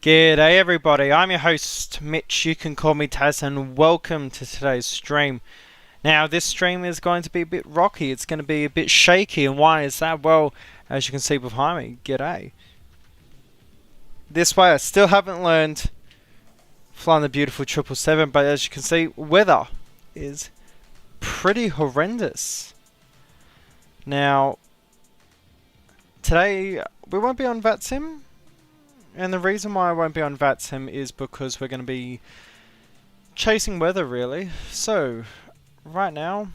G'day everybody, I'm your host Mitch, you can call me Taz, and welcome to today's stream. Now this stream is going to be a bit rocky, it's going to be a bit shaky, and why is that? Well, as you can see behind me, g'day. This way I still haven't learned flying the beautiful 777, but as you can see, weather is pretty horrendous. Now, today we won't be on VATSIM. And the reason why I won't be on VATSIM is because we're going to be chasing weather, really. So, right now,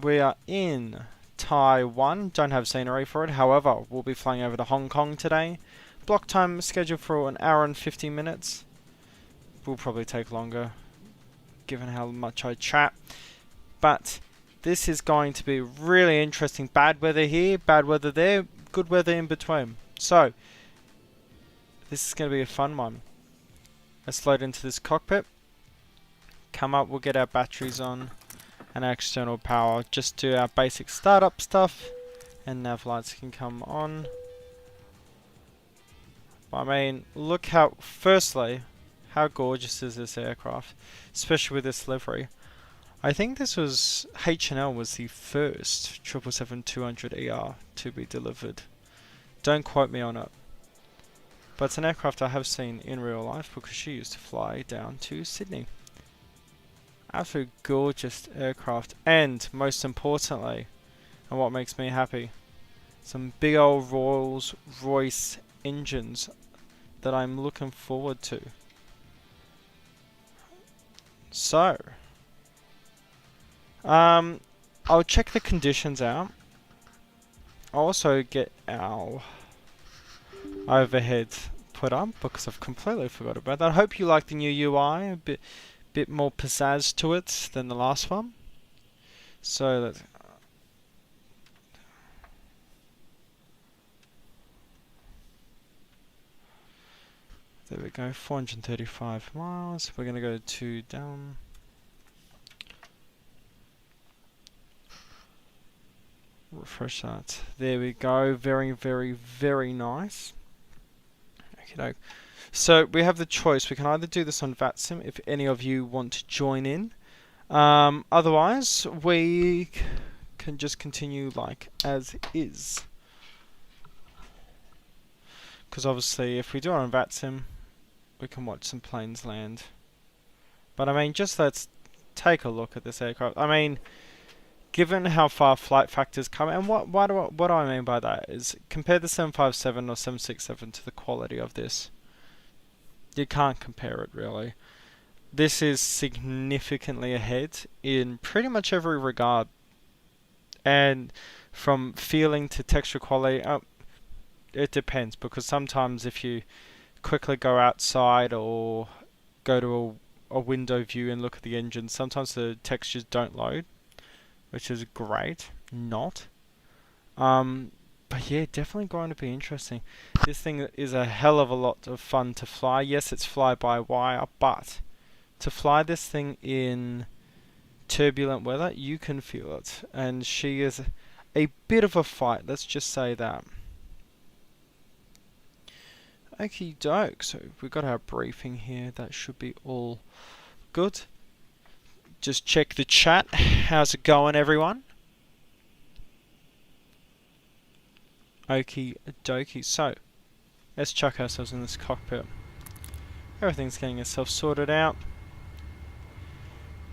we are in Taiwan. Don't have scenery for it. However, we'll be flying over to Hong Kong today. Block time scheduled for an hour and 50 minutes. Will probably take longer, given how much I chat. But this is going to be really interesting. Bad weather here, bad weather there, good weather in between. So, this is going to be a fun one. Let's load into this cockpit. Come up, we'll get our batteries on and our external power. Just do our basic startup stuff and nav lights can come on. I mean, look how, firstly, how gorgeous is this aircraft, especially with this livery. I think this was, H&L was the first 777-200ER to be delivered. Don't quote me on it. But it's an aircraft I have seen in real life because she used to fly down to Sydney. Absolutely gorgeous aircraft, and most importantly, and what makes me happy, some big old Rolls-Royce engines that I'm looking forward to. So, I'll check the conditions out. I'll also get our overhead put up because I've completely forgot about that. I hope you like the new UI, a bit more pizzazz to it than the last one. So let's there we go, 435 miles. We're gonna go 2 down. Refresh that. There we go. Very, very, very nice. Okay, so we have the choice. We can either do this on VATSIM if any of you want to join in. Otherwise, we can just continue like as is. Because obviously, if we do it on VATSIM, we can watch some planes land. But I mean, just let's take a look at this aircraft. I mean, given how far flight factors come, and what do I mean by that is compare the 757 or 767 to the quality of this. You can't compare it really. This is significantly ahead in pretty much every regard. And from feeling to texture quality, it depends, because sometimes if you quickly go outside or go to a window view and look at the engine, sometimes the textures don't load, which is great. Not. But yeah, definitely going to be interesting. This thing is a hell of a lot of fun to fly. Yes, it's fly-by-wire, but to fly this thing in turbulent weather, you can feel it. And she is a bit of a fight, let's just say that. Okie doke, so we've got our briefing here. That should be all good. Just check the chat. How's it going, everyone? Okie dokie. So, let's chuck ourselves in this cockpit. Everything's getting itself sorted out.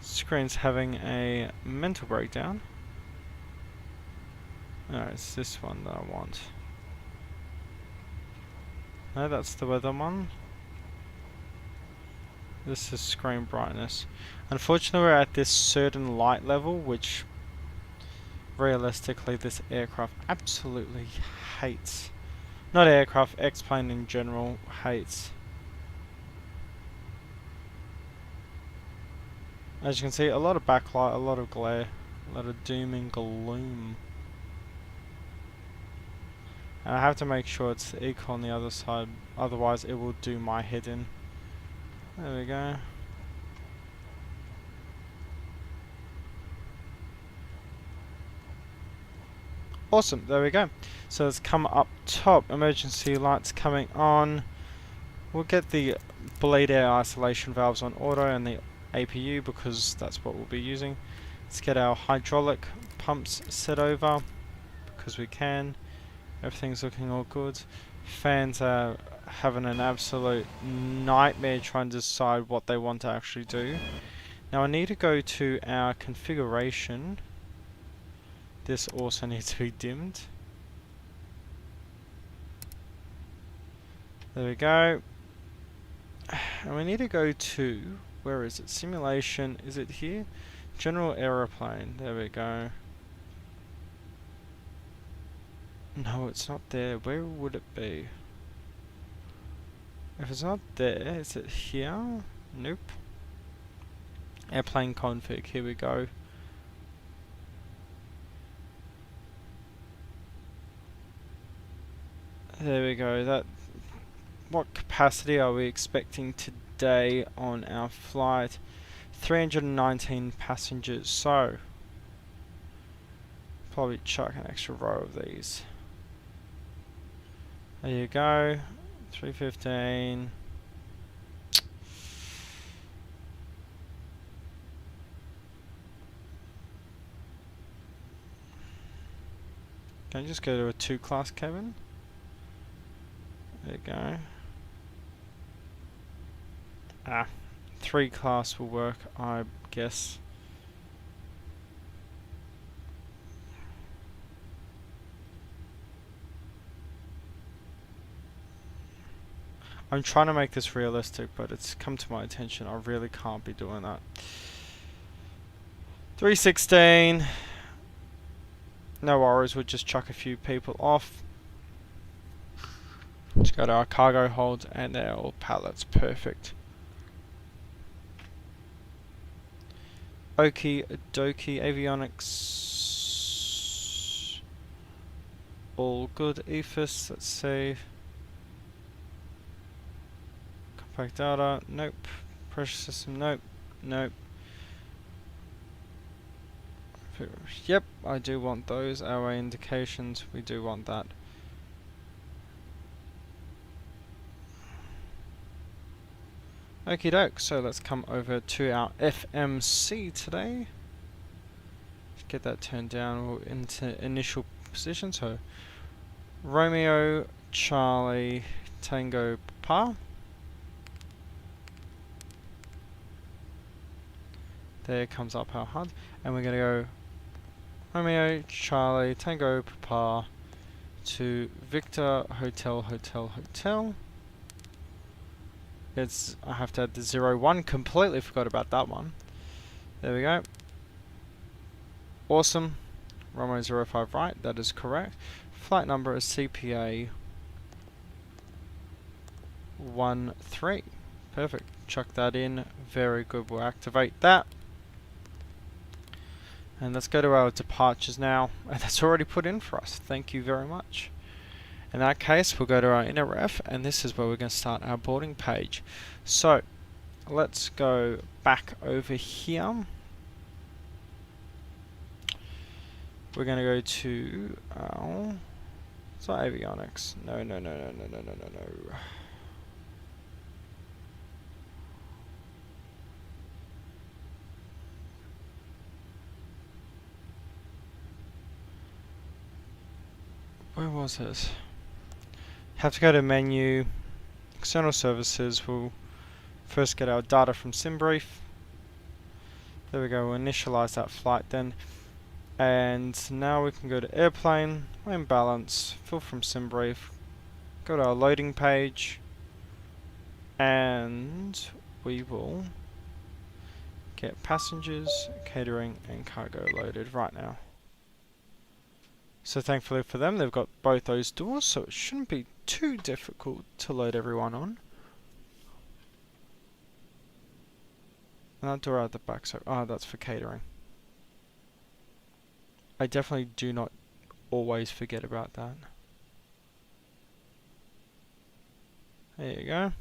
Screen's having a mental breakdown. No, it's this one that I want. No, that's the weather one. This is screen brightness. Unfortunately, we're at this certain light level, which realistically this aircraft absolutely hates. Not aircraft, X-plane in general hates. As you can see, a lot of backlight, a lot of glare, a lot of doom and gloom. And I have to make sure it's equal on the other side, otherwise it will do my head in. There we go. Awesome, there we go. So let's come up top, emergency lights coming on. We'll get the bleed air isolation valves on auto and the APU because that's what we'll be using. Let's get our hydraulic pumps set over because we can. Everything's looking all good. Fans are having an absolute nightmare trying to decide what they want to actually do. Now I need to go to our configuration. This also needs to be dimmed. There we go. And we need to go to, where is it? Simulation, is it here? General aeroplane, there we go. No, it's not there. Where would it be? If it's not there, is it here? Nope. Airplane config, here we go. There we go. What capacity are we expecting today on our flight? 319 passengers, so probably chuck an extra row of these. There you go. 315. Can I just go to a 2-class cabin? There you go. 3-class will work, I guess. I'm trying to make this realistic, but it's come to my attention I really can't be doing that. 316. No worries, we'll just chuck a few people off. Let's go to our cargo holds and they're all pallets. Perfect. Okie dokie, avionics. All good. EFIS, let's see. Compact data, nope. Pressure system, nope. Nope. Yep, I do want those. Airway indications, we do want that. Okie doke, so let's come over to our FMC today. Let's get that turned down into initial position. So Romeo, Charlie, Tango, Papa. There comes up our HUD, and we're going to go Romeo, Charlie, Tango, Papa to Victor, Hotel, Hotel, Hotel. I have to add the 01, completely forgot about that one. There we go. Awesome. Romeo 05 right, that is correct. Flight number is CPA 13. Perfect. Chuck that in. Very good. We'll activate that. And let's go to our departures now. And that's already put in for us. Thank you very much. In that case, we'll go to our inner ref, and this is where we're going to start our boarding page. So, let's go back over here. We're going to go to our... It's not avionics. No. Where was it? Have to go to menu, external services. We'll first get our data from SimBrief. There we go, we'll initialize that flight then. And now we can go to airplane, lane balance, fill from SimBrief, go to our loading page, and we will get passengers, catering, and cargo loaded right now. So thankfully for them, they've got both those doors, so it shouldn't be too difficult to load everyone on. And that door at the back, so that's for catering. I definitely do not always forget about that. There you go.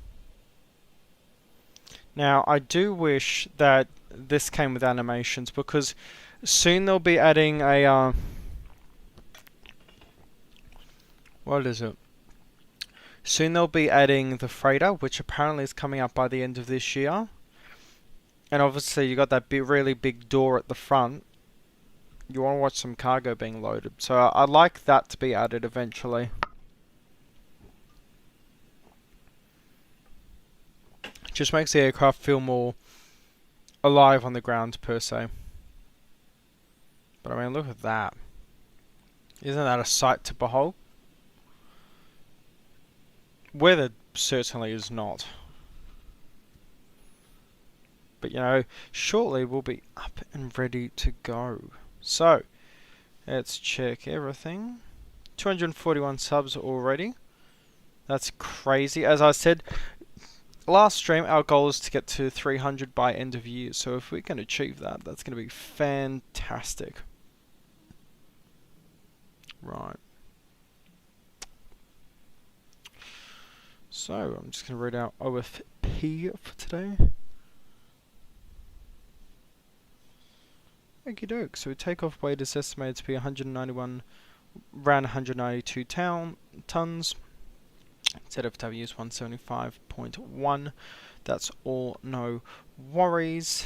Now, I do wish that this came with animations, because soon they'll be adding a... what is it? Soon they'll be adding the freighter, which apparently is coming up by the end of this year. And obviously you got that really big door at the front. You want to watch some cargo being loaded. So I'd like that to be added eventually. Just makes the aircraft feel more alive on the ground per se. But I mean, look at that. Isn't that a sight to behold? Weather certainly is not. But you know, shortly we'll be up and ready to go. So, let's check everything. 241 subs already. That's crazy. As I said, last stream, our goal is to get to 300 by end of year. So if we can achieve that, that's going to be fantastic. Right. So, I'm just going to read out OFP for today. Okie doke. So takeoff weight is estimated to be 191, around 192 tons. ZFW is 175.1. That's all, no worries.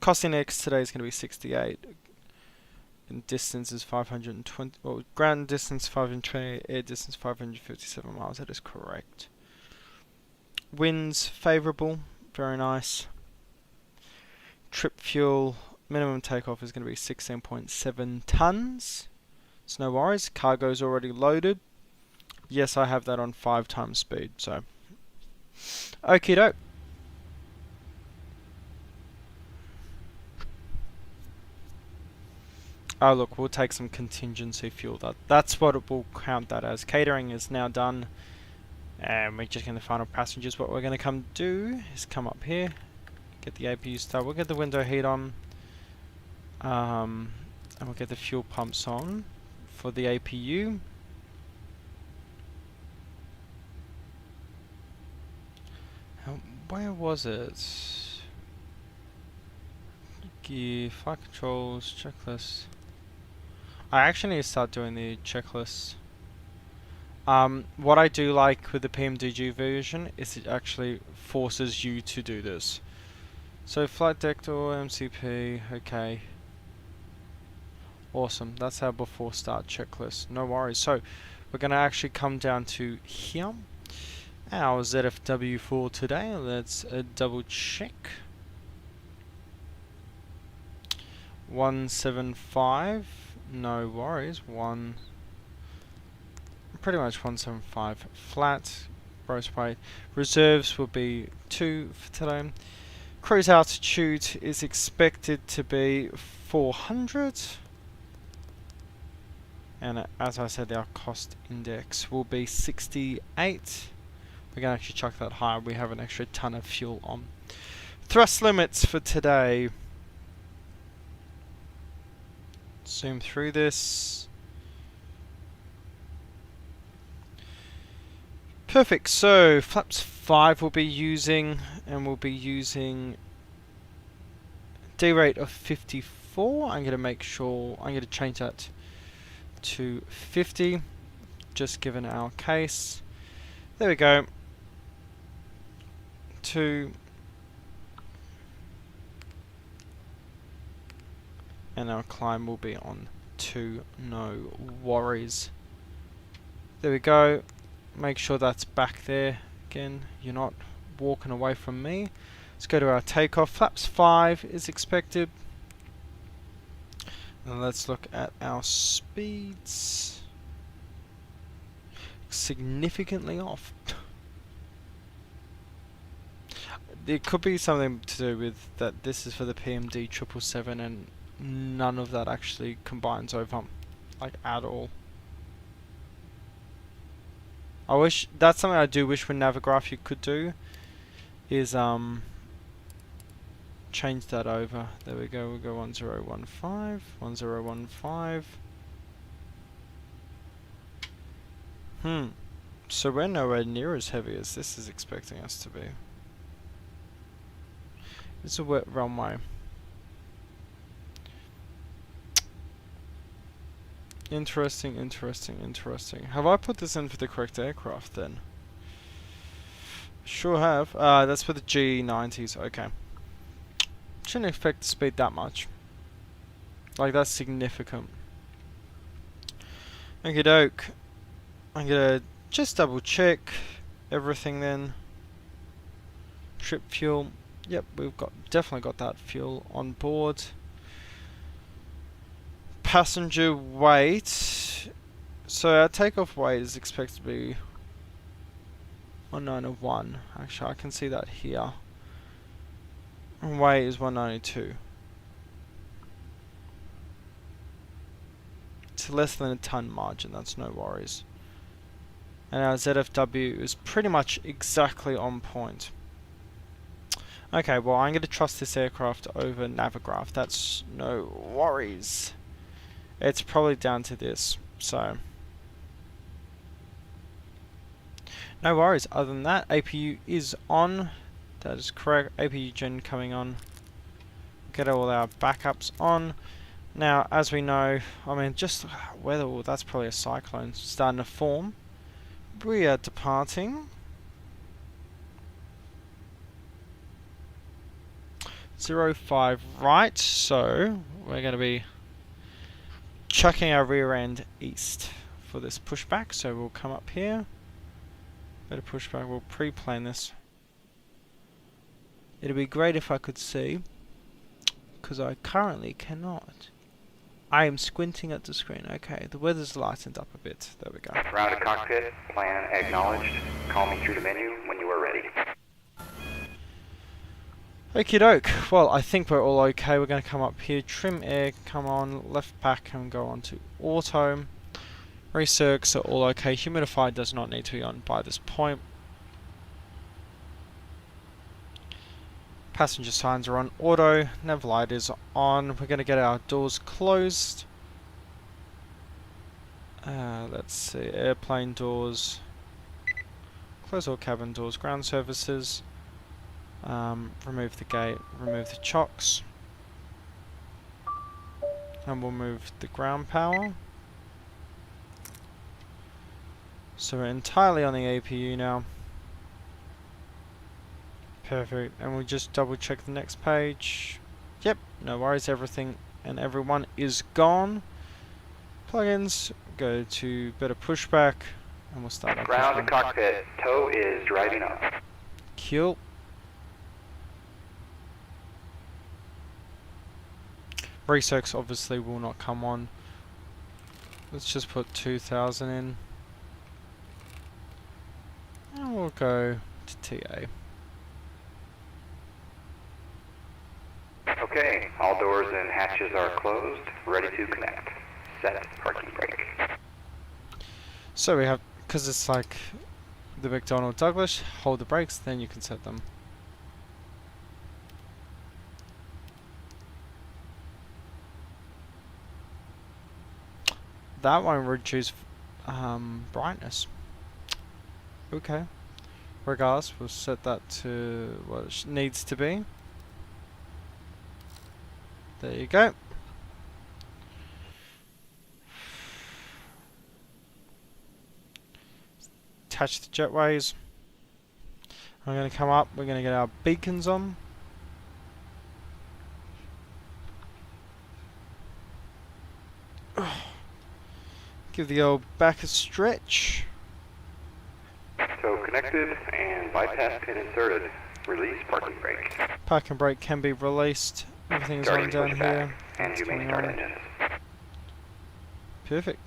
Cost index today is going to be 68. And distance is 520. Well, ground distance 520, air distance 557 miles. That is correct. Winds favourable, very nice. Trip fuel. Minimum takeoff is going to be 16.7 tons. It's no worries. Cargo's already loaded. Yes, I have that on 5 times speed. So, okie doke. Oh look, we'll take some contingency fuel. That's what it will count that as. Catering is now done, and we're just going to final passengers. What we're going to come do is come up here, get the APU started. We'll get the window heat on. And we'll get the fuel pumps on for the APU. Where was it? Gear, flight controls, checklist. I actually need to start doing the checklist. What I do like with the PMDG version is it actually forces you to do this. So flight deck door, MCP, okay. Awesome, that's our before start checklist, no worries. So, we're going to actually come down to here. Our ZFW for today, let's double check. 175, no worries, pretty much 175 flat, gross weight. Reserves will be 2 for today. Cruise altitude is expected to be 400. And as I said, our cost index will be 68. We can actually chuck that higher. We have an extra ton of fuel on. Thrust limits for today. Zoom through this. Perfect. So flaps 5 will be using, and we'll be using D rate of 54. I'm going to make sure, I'm going to change that to 50, just given our case. There we go. 2. And our climb will be on 2, no worries. There we go. Make sure that's back there. Again, you're not walking away from me. Let's go to our takeoff. Flaps 5 is expected. And let's look at our speeds. Significantly off. There could be something to do with that this is for the PMD 777 and none of that actually combines over, like, at all. I wish, that's something I do wish with Navigraph you could do, is change that over. There we go, we'll go 1015, 1015. So we're nowhere near as heavy as this is expecting us to be. It's a wet runway. Interesting, interesting, interesting. Have I put this in for the correct aircraft then? Sure have. That's for the G90s. Okay. Shouldn't expect the speed that much. Like, that's significant. Okie doke. I'm gonna just double check everything then. Trip fuel. Yep, we've definitely got that fuel on board. Passenger weight. So our takeoff weight is expected to be 191. Actually, I can see that here. And weight is 192. It's less than a ton margin, that's no worries. And our ZFW is pretty much exactly on point. Okay, well, I'm going to trust this aircraft over Navigraph. That's no worries. It's probably down to this, so no worries. Other than that, APU is on. That is correct. APU gen coming on. Get all our backups on. Now, as we know, I mean, just weather, well, that's probably a cyclone starting to form. We are departing. 05 right, so we're going to be chucking our rear end east for this pushback. So we'll come up here. Better pushback. We'll pre-plan this. It'd be great if I could see, because I currently cannot. I am squinting at the screen. Okay, the weather's lightened up a bit. There we go. Round to cockpit, plan acknowledged. Call me through the menu when you are ready. Okie doke. Well, I think we're all okay. We're going to come up here, trim air, come on, left pack, and go on to auto. Recircs are all okay. Humidifier does not need to be on by this point. Passenger signs are on auto. Nav light is on. We're going to get our doors closed. Let's see. Airplane doors. Close all cabin doors. Ground surfaces. Remove the gate. Remove the chocks. And we'll move the ground power. So we're entirely on the APU now. Perfect. And we'll just double check the next page. Yep, no worries. Everything and everyone is gone. Plugins. Go to better pushback. And we'll start our ground to cockpit. Tow is driving up. Cool. Recircs obviously will not come on. Let's just put 2000 in. And we'll go to TA. Okay, all doors and hatches are closed, ready to connect. Set parking brake. So we have, because it's like the McDonnell Douglas, hold the brakes, then you can set them. That won't reduce brightness. Okay. Regardless, we'll set that to what it needs to be. There you go. Attach the jetways. I'm going to come up. We're going to get our beacons on. Give the old back a stretch. So connected and bypass pin inserted. Release parking brake. Parking brake can be released. Everything's on down here. And you may start engines. Perfect.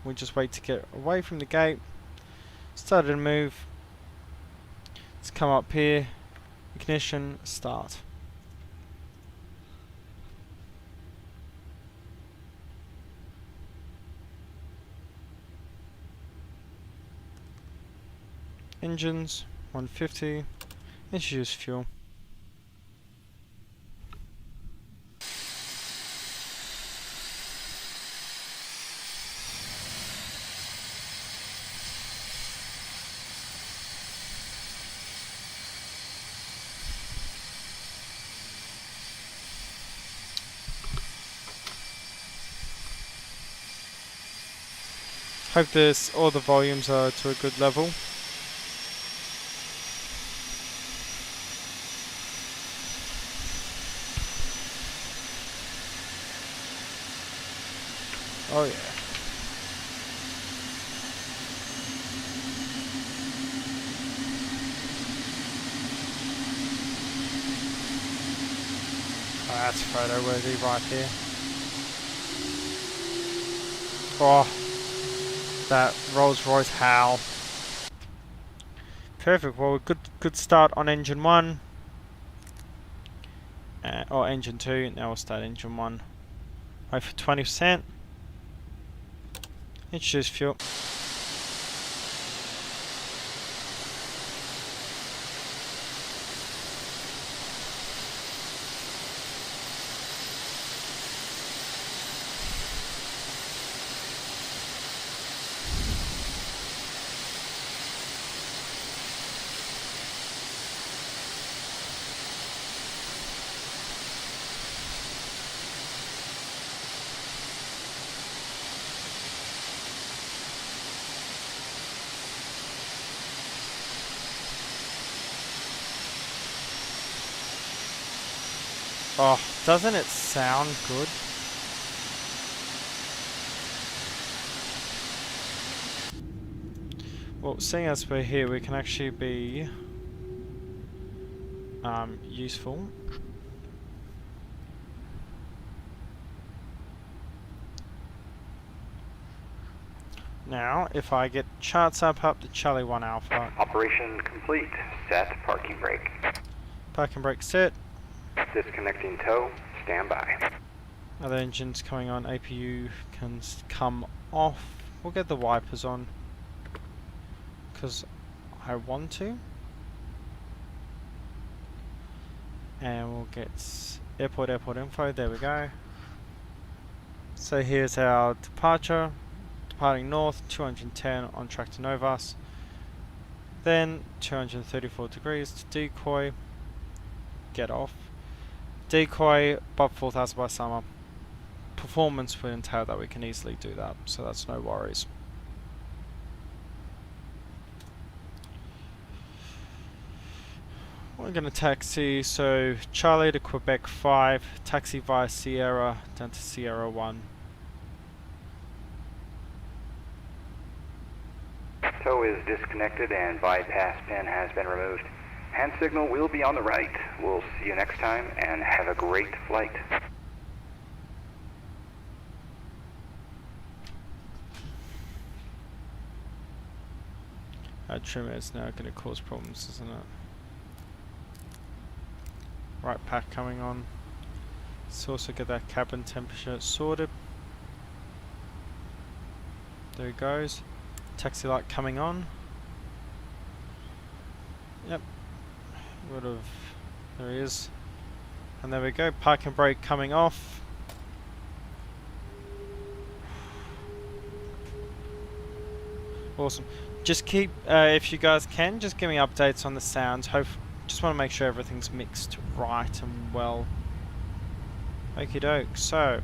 We just wait to get away from the gate. Started to move. Let's come up here. Ignition, start. Engines, 150. Introduce fuel. Hope all the volumes are to a good level. Oh yeah. Oh, that's photo worthy right here. Oh, that Rolls Royce howl. Perfect. Well, good start on engine 1. Or engine 2. Now we'll start engine 1. Wait for 20%. Introduce fuel. Oh, doesn't it sound good? Well, seeing as we're here, we can actually be useful. Now, if I get charts up to Charlie 1 Alpha. Operation complete. Set parking brake. Parking brake set. Disconnecting tow. Stand by. Other engines coming on. APU can come off. We'll get the wipers on, because I want to. And we'll get airport info. There we go. So here's our departure. Departing north, 210 on track to Novas. Then 234 degrees to decoy. Get off. Decoy above 4,000 by summer. Performance will entail that we can easily do that, so that's no worries. We're going to taxi, so Charlie to Quebec 5, taxi via Sierra down to Sierra 1. Tow is disconnected and bypass pin has been removed. Hand signal will be on the right. We'll see you next time and have a great flight. That trimmer is now going to cause problems, isn't it? Right pack coming on. Let's also get that cabin temperature sorted. There it goes. Taxi light coming on. Yep. There he is. And there we go. Parking brake coming off. Awesome. Just keep, if you guys can, just give me updates on the sounds. Just want to make sure everything's mixed right and well. Okie doke. So,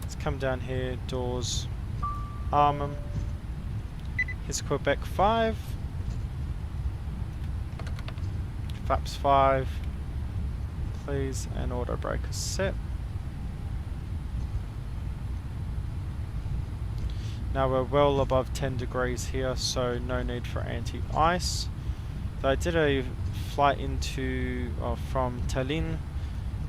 let's come down here. Doors. Arm 'em. Here's Quebec 5. Flaps 5. Please. And auto breaker set. Now we're well above 10 degrees here, so no need for anti-ice. Though I did a flight from Tallinn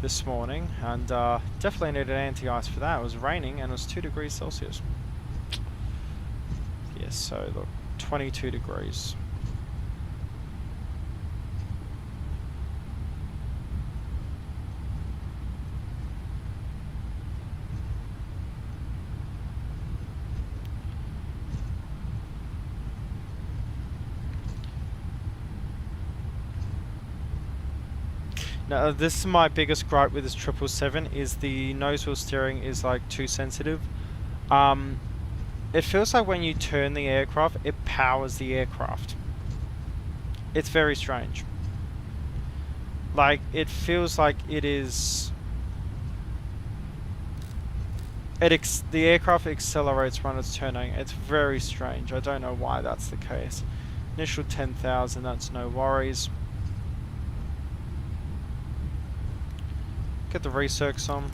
this morning, and definitely needed anti-ice for that. It was raining and it was 2 degrees Celsius. Yes, so look, 22 degrees. Now, this is my biggest gripe with this 777 is the nose wheel steering is like too sensitive. It feels like when you turn the aircraft, it powers the aircraft. It's very strange. Like, it feels like it is... the aircraft accelerates when it's turning. It's very strange. I don't know why that's the case. Initial 10,000, that's no worries. Get the recircs on.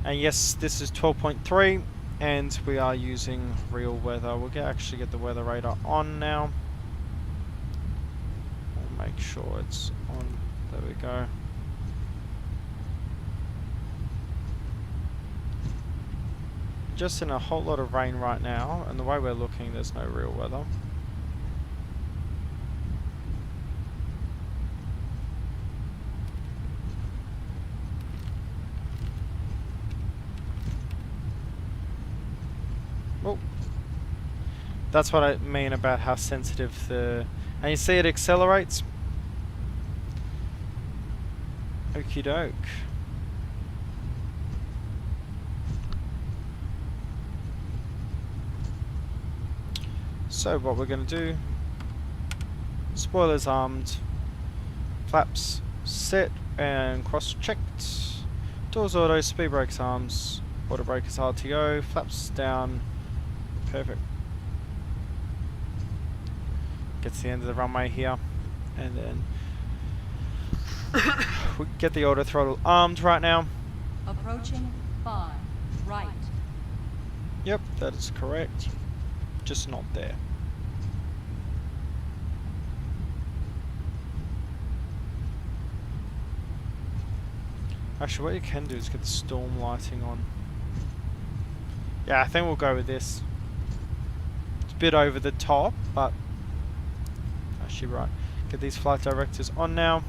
And yes, this is 12.3, and we are using real weather. We'll actually get the weather radar on now. We'll make sure it's on. There we go. Just in a whole lot of rain right now, and the way we're looking, there's no real weather. Oh, that's what I mean about how sensitive the... And you see it accelerates? Okie doke. So what we're going to do, spoilers armed, flaps set and cross checked, doors auto, speed brakes arms, auto brakes RTO, flaps down, perfect. Gets the end of the runway here, and then we get the auto throttle armed right now. Approaching 5, right. Yep, that is correct, just not there. Actually, what you can do is get the storm lighting on. Yeah, I think we'll go with this. It's a bit over the top, but actually right. Get these flight directors on now.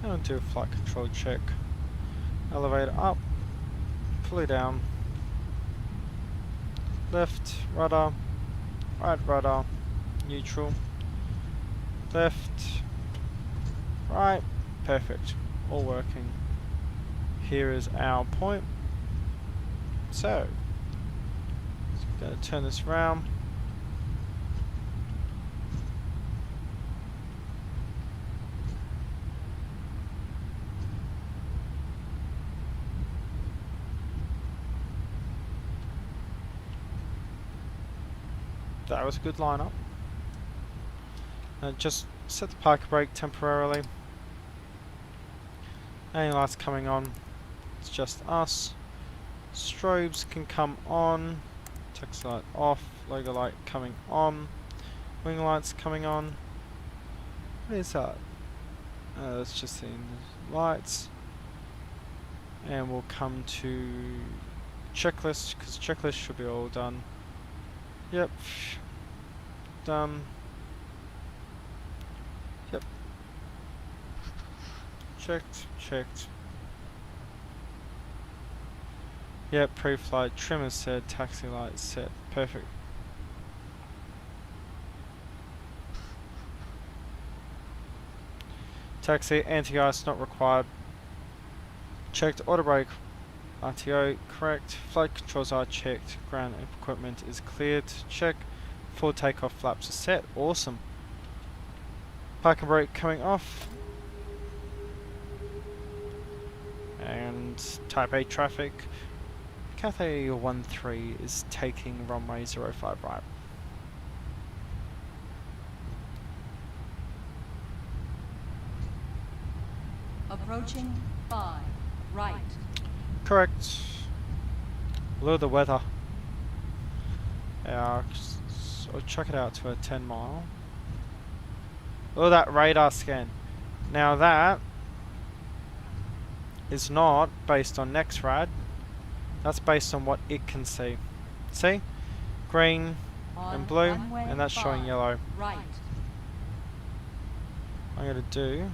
And I'll do a flight control check. Elevator up, pulley down. Left rudder, right rudder, neutral, left, right, perfect, all working. Here is our point. So, I'm going to turn this around. That was a good lineup. Just set the parking brake temporarily. Any lights coming on, it's just us. Strobes can come on. Taxi light off, logo light coming on. Wing lights coming on. What is that? That's just the lights. And we'll come to checklist, because checklist should be all done. Yep. Done. Yep. Checked. Checked. Yep. Pre-flight trimmer set. Taxi light set. Perfect. Taxi anti-ice not required. Checked. Auto brake. RTO correct, flight controls are checked, ground equipment is cleared, check, full takeoff flaps are set, awesome. Parking brake coming off. And type A traffic. Cathay 13 is taking runway 05 right. Approaching 5, right. Correct. Look at the weather. Yeah, I'll chuck it out to a 10 mile. Look at that radar scan. Now that is not based on NextRad. That's based on what it can see. See? Green and blue, and that's showing yellow. Right. I'm going to do...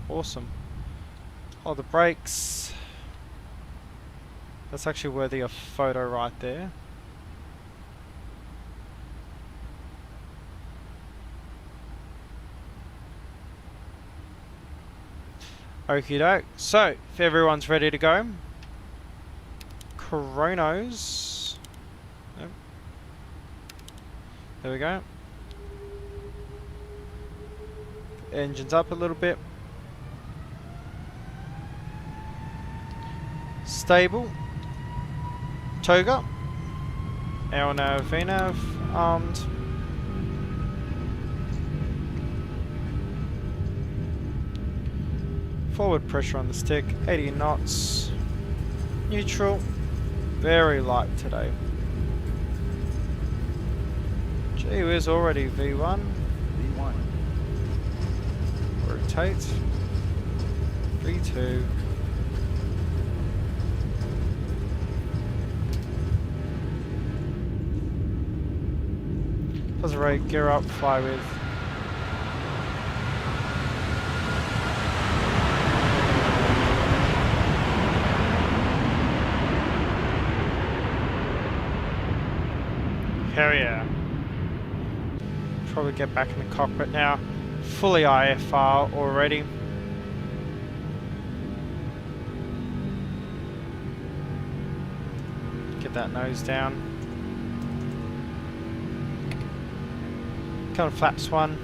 Awesome. Oh, the brakes. That's actually worthy of photo right there. Okie doke. So, if everyone's ready to go, chronos. Nope. There we go. Engine's up a little bit. Stable, toga, LNAV, VNAV, armed. Forward pressure on the stick, 80 knots. Neutral, very light today. Gee whiz, already V1. V1. Rotate. V2. Plus rate, gear up, fly with. Hell yeah. Probably get back in the cockpit now. Fully IFR already. Get that nose down. Kind of flaps one.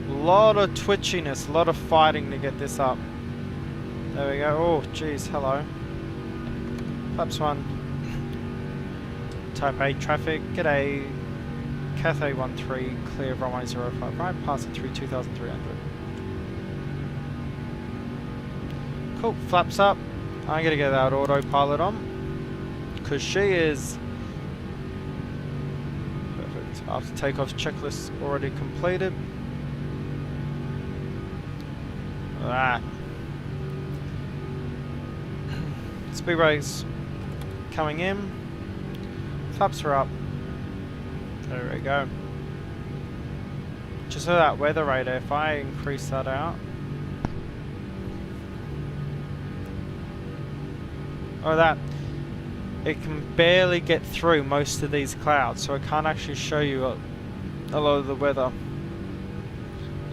Lot of twitchiness, a lot of fighting to get this up. There we go. Oh, geez, hello. Flaps one. Type A traffic. G'day. Cathay 13, clear runway 05 right, passing through 2300. Cool, flaps up. I'm gonna get that autopilot on because she is perfect. After takeoff checklist already completed. That speed brakes coming in. Flaps are up. There we go. Just for that weather radar, if I increase that out. Or that, it can barely get through most of these clouds, so I can't actually show you a lot of the weather.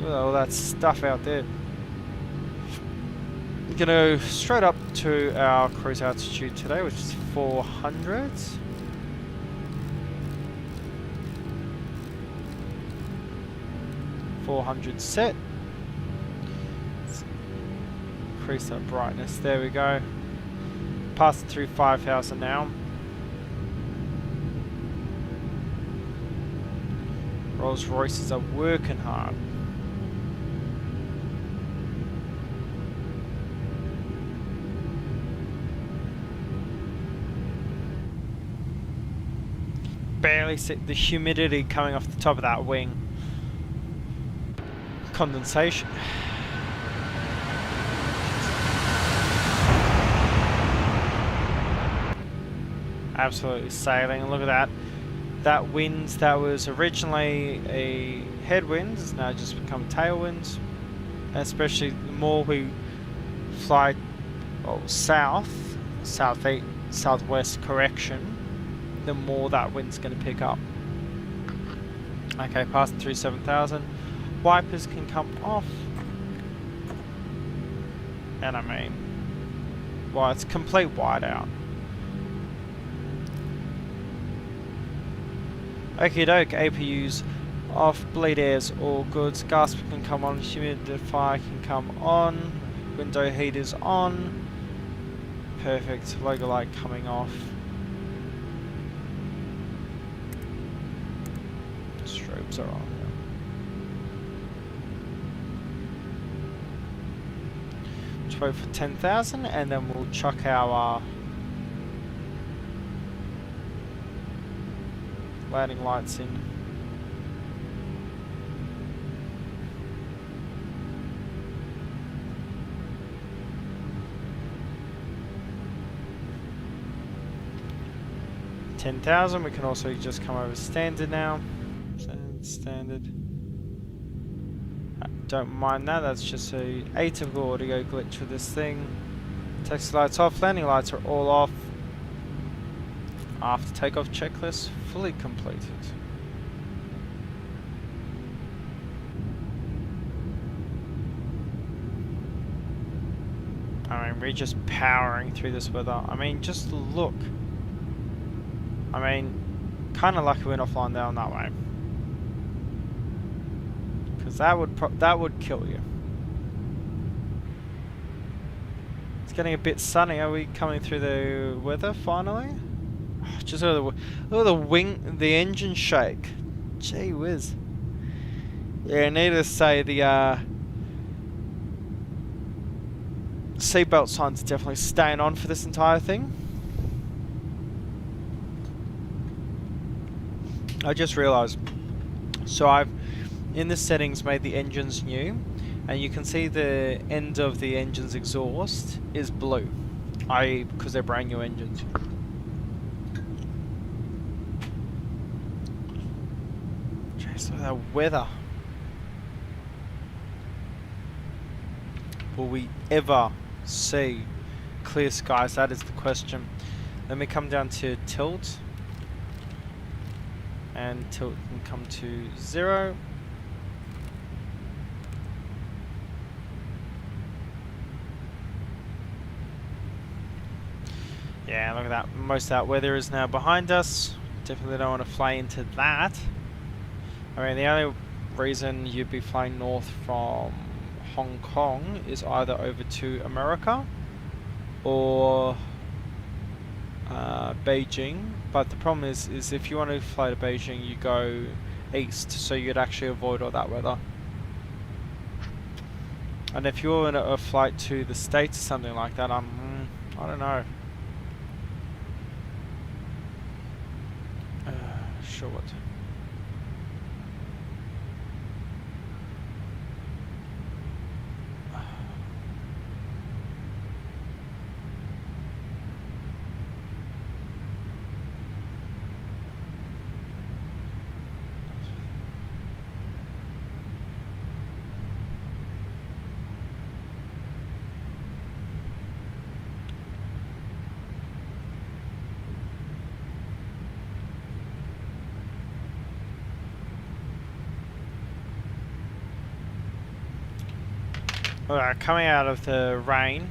Look at all that stuff out there. We're gonna go straight up to our cruise altitude today, which is 400. Set. Let's increase that brightness. There we go. Passing through 5,000 now. Rolls Royces are working hard. Barely see the humidity coming off the top of that wing. Condensation. Absolutely sailing. Look at that. That wind that was originally a headwind has now just become tailwinds. Especially the more we fly south, southeast, southwest correction, the more that wind's going to pick up. Okay, passing through 7,000. Wipers can come off, and I mean, well, it's complete whiteout. Okie doke, APUs off, bleed air's all good, gasper can come on, humidifier can come on, window heaters on, perfect, logo light coming off. Strobes are on. For 10,000 and then we'll chuck our landing lights in. $10,000. We can also just come over standard now. Standard. Don't mind that, that's just a atypical audio glitch with this thing. Taxi lights off, landing lights are all off. After takeoff checklist fully completed. I mean, we're just powering through this weather. I mean, just look. I mean, kind of lucky we're not flying down that way. That would kill you. Let's getting a bit sunny. Are we coming through the weather finally? Oh, just look at the wing, the engine shake. Gee whiz. Yeah, needless to say, the seatbelt signs are definitely staying on for this entire thing. I just realised, so I've in the settings made the engines new, and you can see the end of the engine's exhaust is blue, i.e. because they're brand new engines. Jeez, look at that weather. Will we ever see clear skies? That is the question. Let me come down to tilt, and tilt can come to 0. Yeah, look at that. Most of that weather is now behind us. Definitely don't want to fly into that. I mean, the only reason you'd be flying north from Hong Kong is either over to America or Beijing. But the problem is if you want to fly to Beijing, you go east, so you'd actually avoid all that weather. And if you're in a flight to the States or something like that, I don't know. Sure what. Alright, coming out of the rain,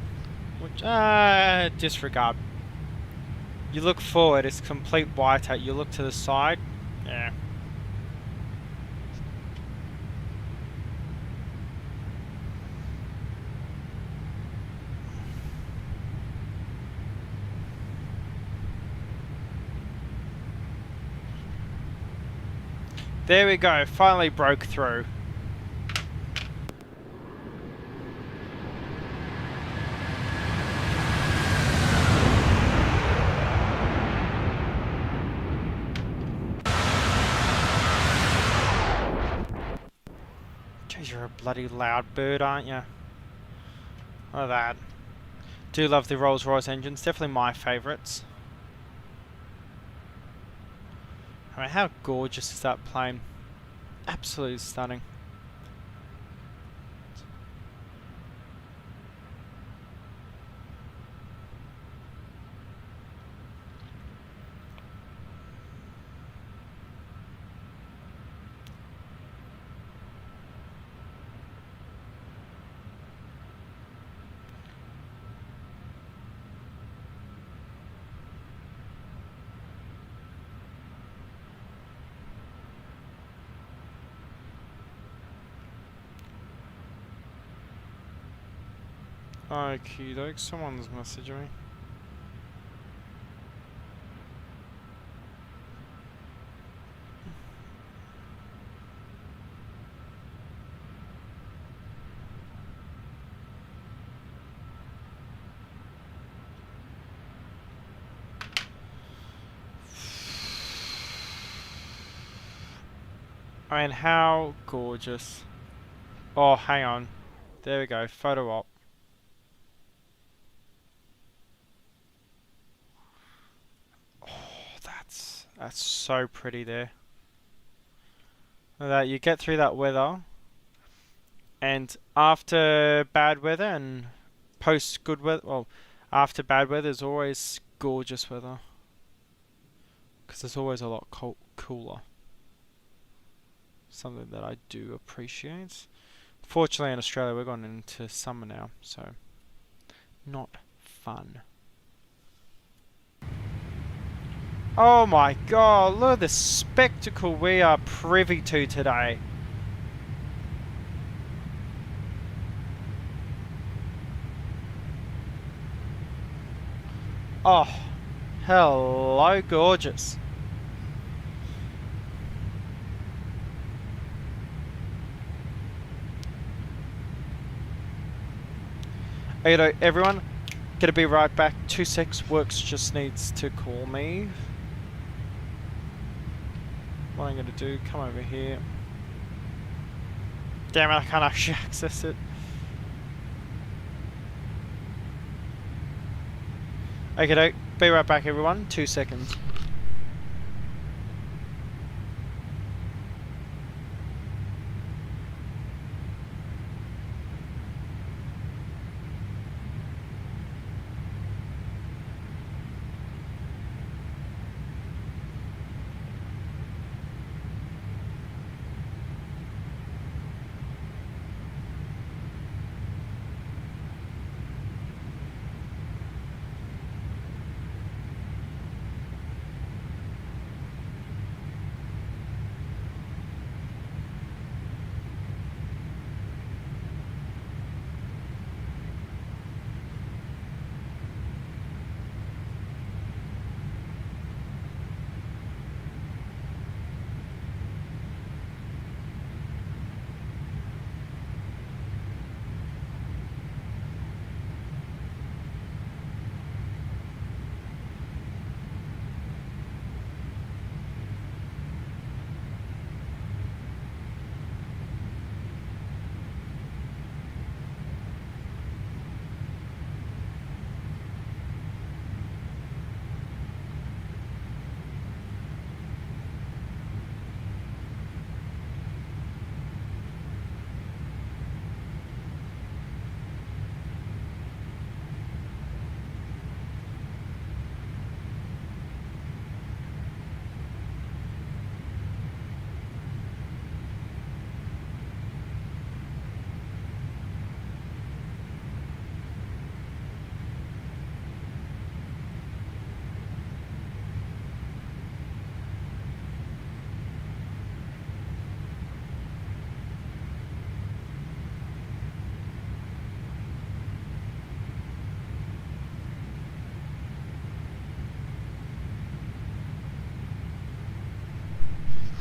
which, disregard. You look forward, it's complete whiteout. You look to the side, yeah. There we go, finally broke through. You're a bloody loud bird, aren't you? Look at that. Do love the Rolls-Royce engines. Definitely my favourites. I mean, how gorgeous is that plane? Absolutely stunning. Okie doke, someone's messaging me. I mean, how gorgeous. Oh, hang on. There we go, photo op. That's so pretty there. Look at that, you get through that weather, and after bad weather and post good weather, well, after bad weather is always gorgeous weather. Because it's always a lot cooler. Something that I do appreciate. Fortunately in Australia we're going into summer now, so not fun. Oh my god, look at the spectacle we are privy to today. Oh, hello, gorgeous. Hey, everyone, gonna be right back. 2 secs. Works just needs to call me. What I'm gonna do? Come over here. Damn it! I can't actually access it. Okay, be right back, everyone. 2 seconds.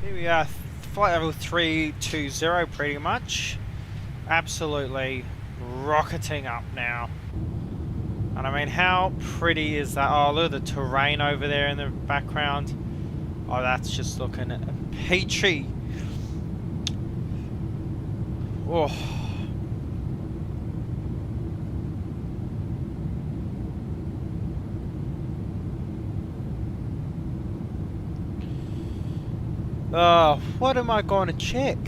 Here we are, flight level 320 pretty much. Absolutely rocketing up now. And I mean, how pretty is that? Oh, look at the terrain over there in the background. Oh, that's just looking peachy. Oh. What am I going to check?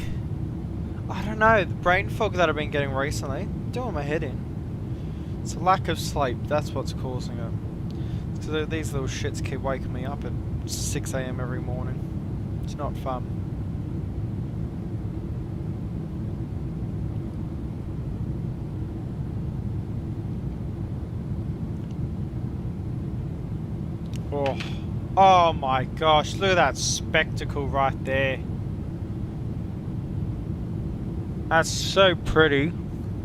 I don't know, the brain fog that I've been getting recently, doing my head in. It's a lack of sleep, that's what's causing it. So these little shits keep waking me up at 6 AM every morning. It's not fun. Oh my gosh, look at that spectacle right there. That's so pretty.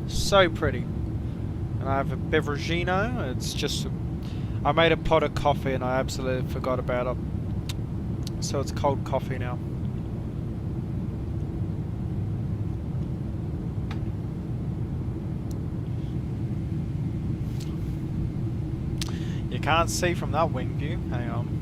So pretty. And I have a beveragino. It's just... I made a pot of coffee and I absolutely forgot about it. So it's cold coffee now. You can't see from that wing view. Hang on.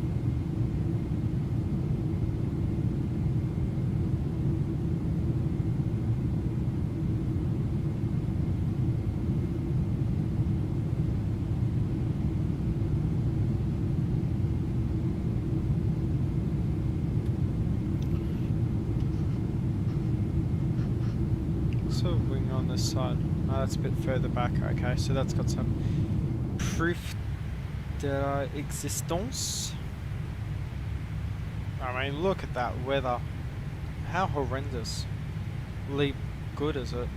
Wing on this side. Oh, that's a bit further back. Okay, so that's got some proof de existence. I mean, look at that weather. How horrendously good is it?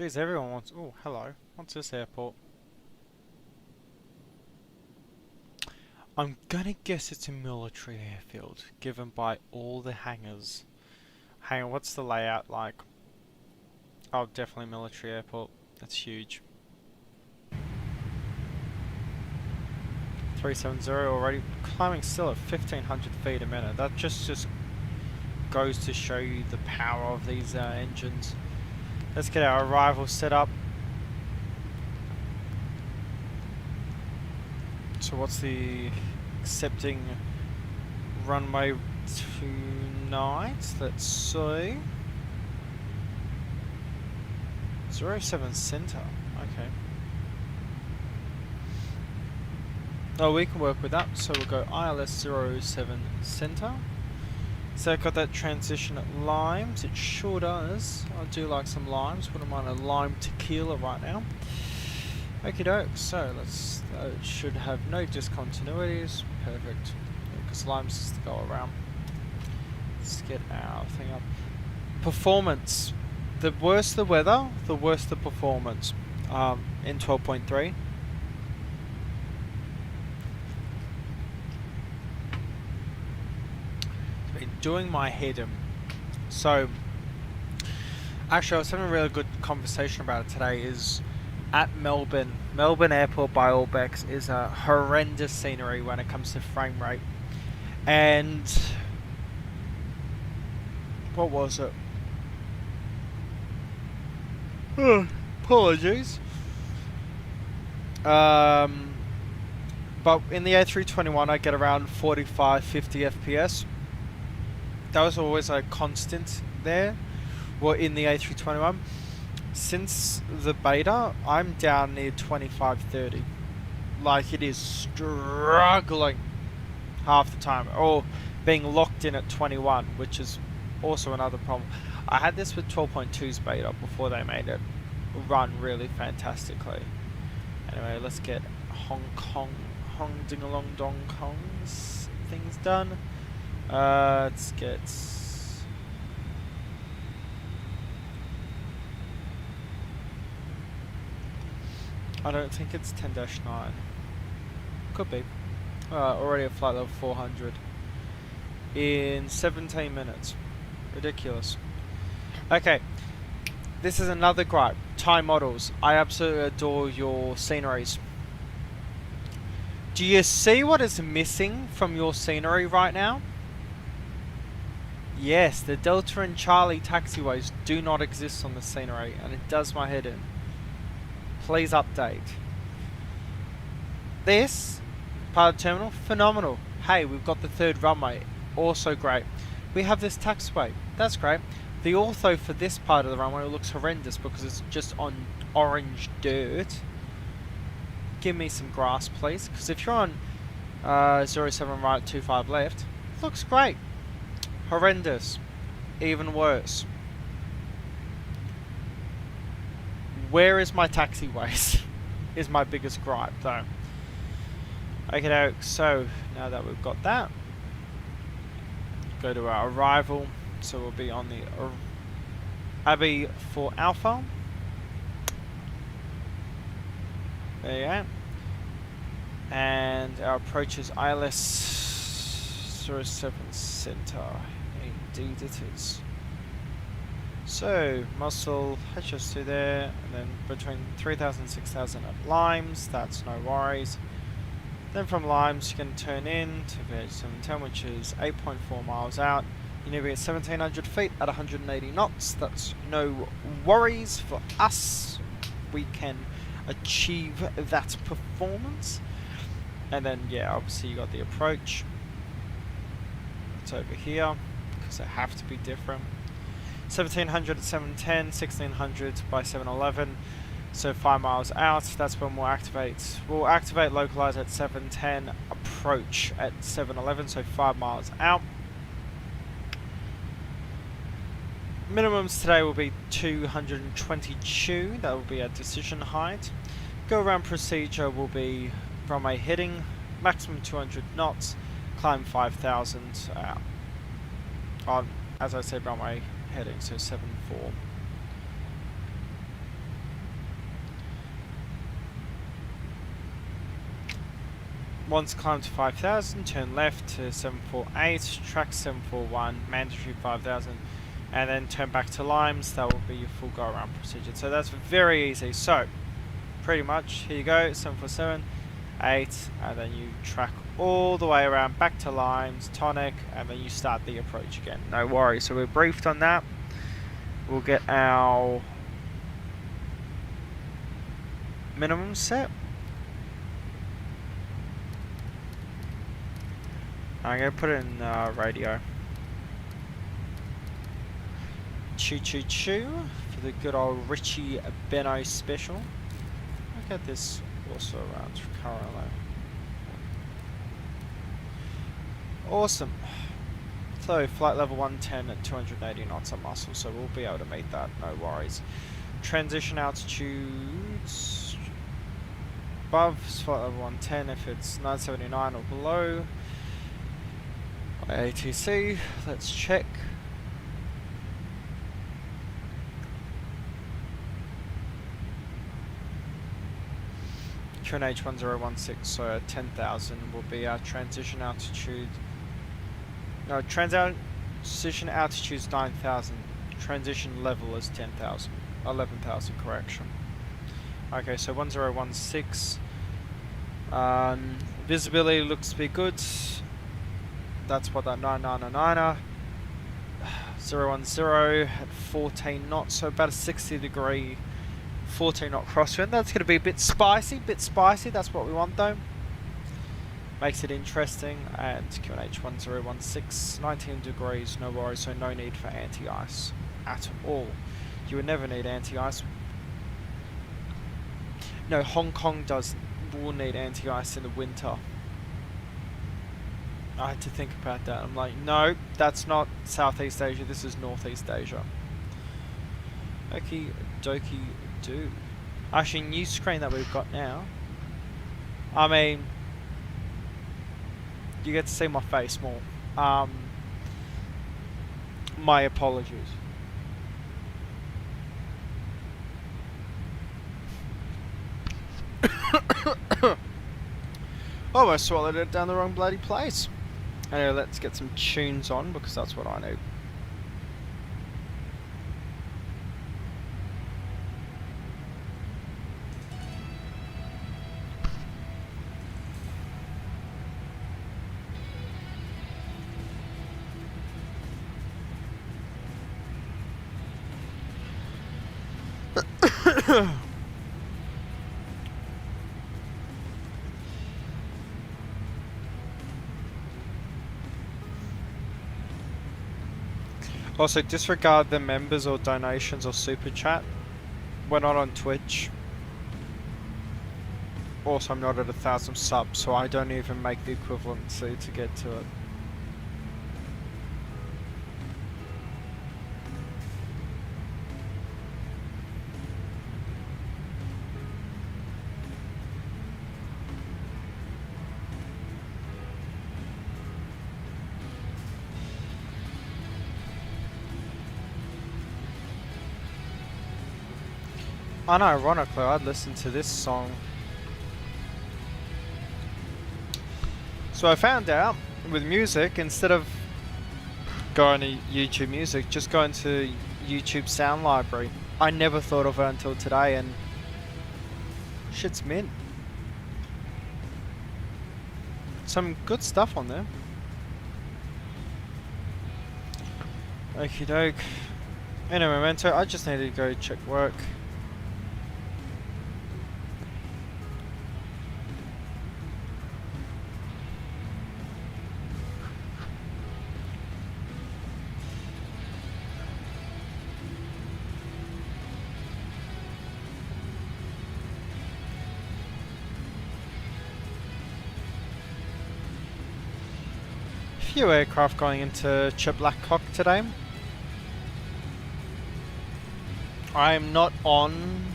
Geez, everyone wants... Oh, hello. What's this airport? I'm gonna guess it's a military airfield, given by all the hangars. Hang on, what's the layout like? Oh, definitely military airport. That's huge. 370 already, climbing still at 1500 feet a minute. That just goes to show you the power of these engines. Let's get our arrival set up. So what's the accepting runway tonight? Let's see. 07 center. Okay. Oh, we can work with that. So we'll go ILS 07 center. So I've got that transition at limes. It sure does. I do like some limes. Wouldn't mind a lime tequila right now. Okie doke. So let's. It should have no discontinuities. Perfect. Because limes is to go around. Let's get our thing up. Performance. The worse the weather, the worse the performance. In 12.3. Doing my head in. So actually I was having a really good conversation about it today. Is at Melbourne Airport by all Becks is a horrendous scenery when it comes to frame rate. And what was it? Apologies. But in the A321 I get around 45-50 FPS. That was always a constant there. Well, in the A321. Since the beta, I'm down near 25-30. Like, it is struggling half the time. Or being locked in at 21, which is also another problem. I had this with 12.2's beta before they made it run really fantastically. Anyway, let's get Hong Kong, Hong Ding Along Dong Kong's things done. Let's get... I don't think it's 10-9. Could be. Already at flight level 400. In 17 minutes. Ridiculous. Okay. This is another gripe. Thai models. I absolutely adore your sceneries. Do you see what is missing from your scenery right now? Yes, the Delta and Charlie taxiways do not exist on the scenery, and it does my head in. Please update. This part of the terminal, phenomenal. Hey, we've got the third runway, also great. We have this taxiway, that's great. The ortho for this part of the runway looks horrendous because it's just on orange dirt. Give me some grass, please, because if you're on 07 right, 25 left, it looks great. Horrendous. Even worse. Where is my taxiways? Is my biggest gripe though. Okay, so now that we've got that, go to our arrival. So we'll be on the Abbey for Alpha. There you go. And our approach is ILS 07 Center. Indeed it is. So, muscle HS2 there, and then between 3000 and 6000 at Limes, that's no worries. Then from Limes you can turn in to VH710, which is 8.4 miles out. You need to be at 1700 feet at 180 knots, that's no worries for us. We can achieve that performance. And then, yeah, obviously you got the approach. It's over here, because they have to be different. 1700 at 710, 1600 by 711, so 5 miles out. That's when we'll activate. We'll activate localize at 710, approach at 711, so 5 miles out. Minimums today will be 222, that will be our decision height. Go around procedure will be runway heading, maximum 200 knots, climb 5000 on, as I said, runway heading, so 74. Once climbed to 5,000, turn left to 748, track 741, mandatory 5,000, and then turn back to Limes. That will be your full go around procedure. So that's very easy. So pretty much, here you go, 747, 8, and then you track all the way around back to Limes, Tonic, and then you start the approach again. No worries. So we're briefed on that. We'll get our minimum set. I'm going to put it in radio. Choo choo choo for the good old Richie Benno special. I'll get this also around currently. Awesome. So flight level 110 at 280 knots at muscle, so we'll be able to meet that, no worries. Transition altitudes above flight level 110 if it's 979 or below. ATC, let's check. QNH 1016, so 10,000 will be our transition altitude. No, transition altitude is 9,000. Transition level is 10,000. 11,000, correction. Okay, so 1016. Visibility looks to be good. That's what that 999er. 010 at 14 knots, so about a 60 degree 14 knot crosswind. That's going to be a bit spicy, that's what we want though. Makes it interesting. And QNH 1016, 19 degrees, no worries, so no need for anti-ice at all. You would never need anti-ice. No, Hong Kong will need anti-ice in the winter. I had to think about that. I'm like, no, that's not Southeast Asia, this is Northeast Asia. Okie dokie do. Actually, new screen that we've got now. I mean, you get to see my face more. My apologies. Almost swallowed it down the wrong bloody place. Anyway, let's get some tunes on because that's what I need. Also, disregard the members or donations or super chat. We're not on Twitch. Also, I'm not at 1,000 subs, so I don't even make the equivalency to get to it. Unironically, I'd listen to this song. So I found out with music, instead of going to YouTube Music, just go into YouTube Sound Library. I never thought of it until today, and shit's mint. Some good stuff on there. Okie doke. Anyway, Memento, I just needed to go check work. Few aircraft going into Chip Blackcock today. I'm not on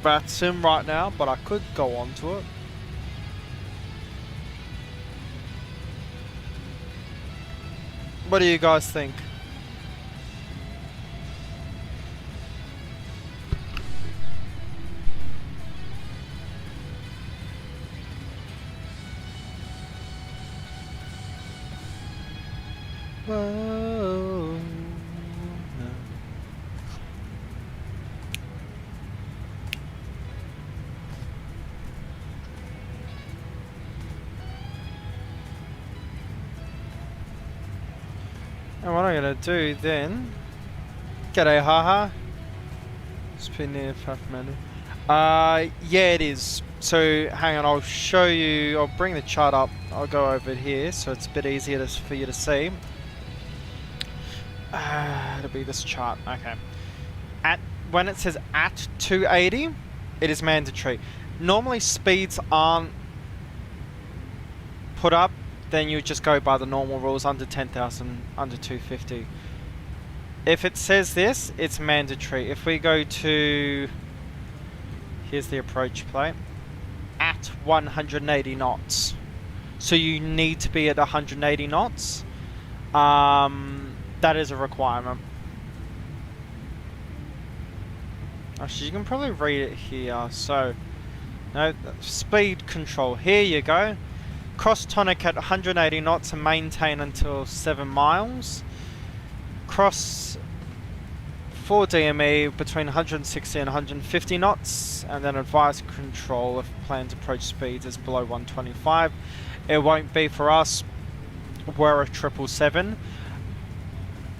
VATSIM right now, but I could go on to it. What do you guys think? Whoa. And what I'm gonna do then? G'day, haha. Speed near 5 minutes. Yeah, it is. So hang on, I'll show you. I'll bring the chart up. I'll go over here so it's a bit easier for you to see. It'll be this chart. Okay. When it says at 280, it is mandatory. Normally speeds aren't put up. Then you just go by the normal rules, under 10,000, under 250. If it says this, it's mandatory. If we go to, here's the approach plate, at 180 knots. So you need to be at 180 knots. That is a requirement. Actually, you can probably read it here. So, no, speed control. Here you go. Cross tonic at 180 knots and maintain until 7 miles. Cross 4 DME between 160 and 150 knots, and then advise control if planned approach speed is below 125. It won't be for us. We're a 777,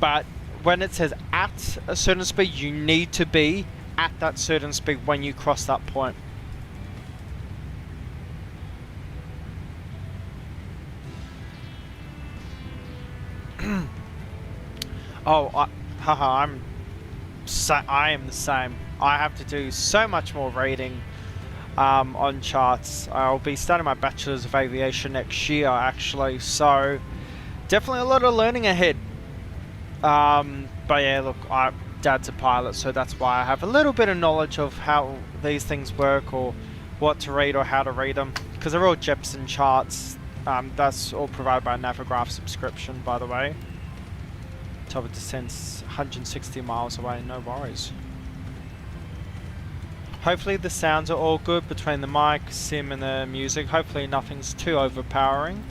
but when it says at a certain speed, you need to be at that certain speed when you cross that point. Oh, I am the same. I have to do so much more reading on charts. I'll be starting my Bachelor's of Aviation next year, actually, so definitely a lot of learning ahead. But yeah, look, Dad's a pilot, so that's why I have a little bit of knowledge of how these things work, or what to read or how to read them, because they're all Jepson charts. That's all provided by a Navigraph subscription, by the way. Top of descent's 160 miles away, no worries. Hopefully the sounds are all good between the mic, sim and the music. Hopefully nothing's too overpowering.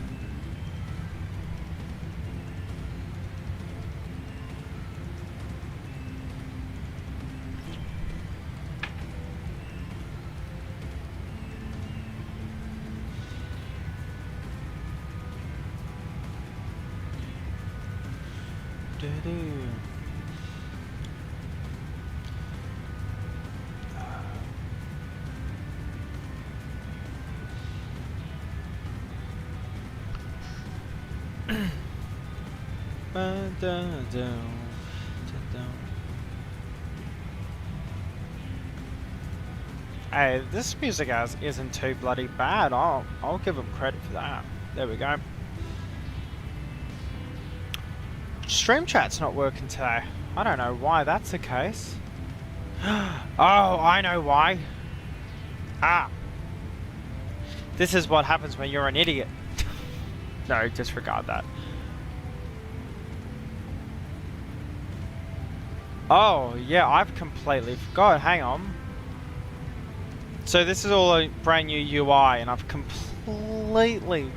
Hey, this music isn't too bloody bad. I'll give them credit for that. There we go. Stream chat's not working today. I don't know why that's the case. Oh, I know why. This is what happens when you're an idiot. No, disregard that. Oh, yeah, I've completely forgot. Hang on. So this is all a brand new UI, and I've completely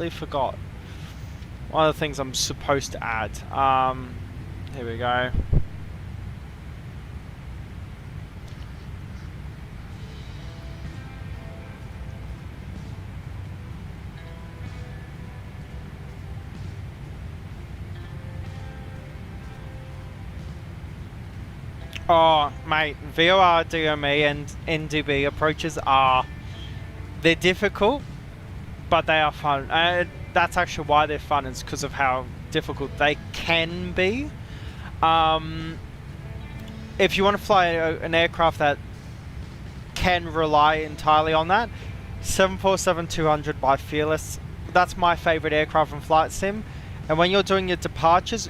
forgot one of the things I'm supposed to add. Here we go. Oh, mate, VOR, DME, and NDB approaches they're difficult, but they are fun. That's actually why they're fun, is because of how difficult they can be. If you want to fly an aircraft that can rely entirely on that, 747-200 by Fearless, that's my favorite aircraft in Flight Sim. And when you're doing your departures,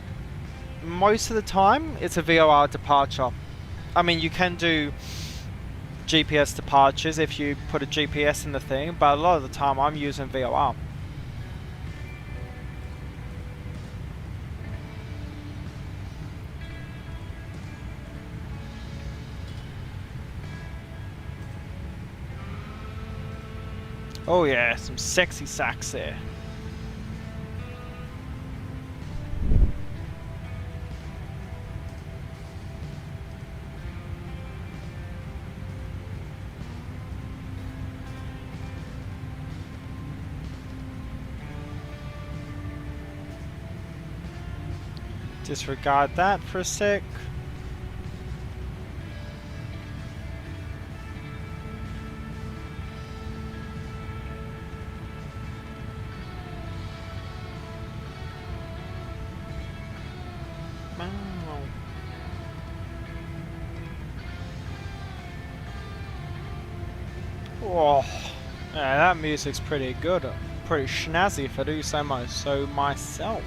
most of the time, it's a VOR departure. I mean, you can do GPS departures if you put a GPS in the thing, but a lot of the time I'm using VOR. Oh yeah, some sexy sax there. disregard that for a sec. Oh, yeah, that music's pretty good, pretty snazzy if I do say so myself.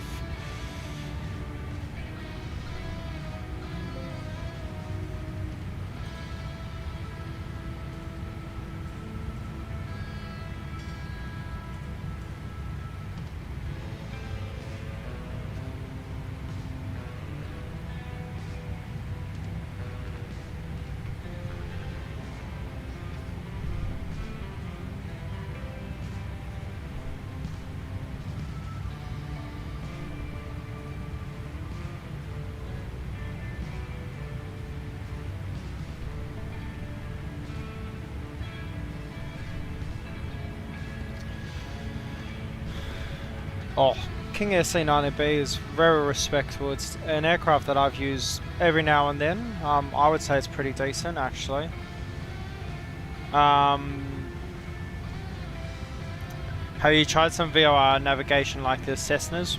Oh, King SC-90B is very respectable. It's an aircraft that I've used every now and then. I would say it's pretty decent, actually. Have you tried some VOR navigation like the Cessnas?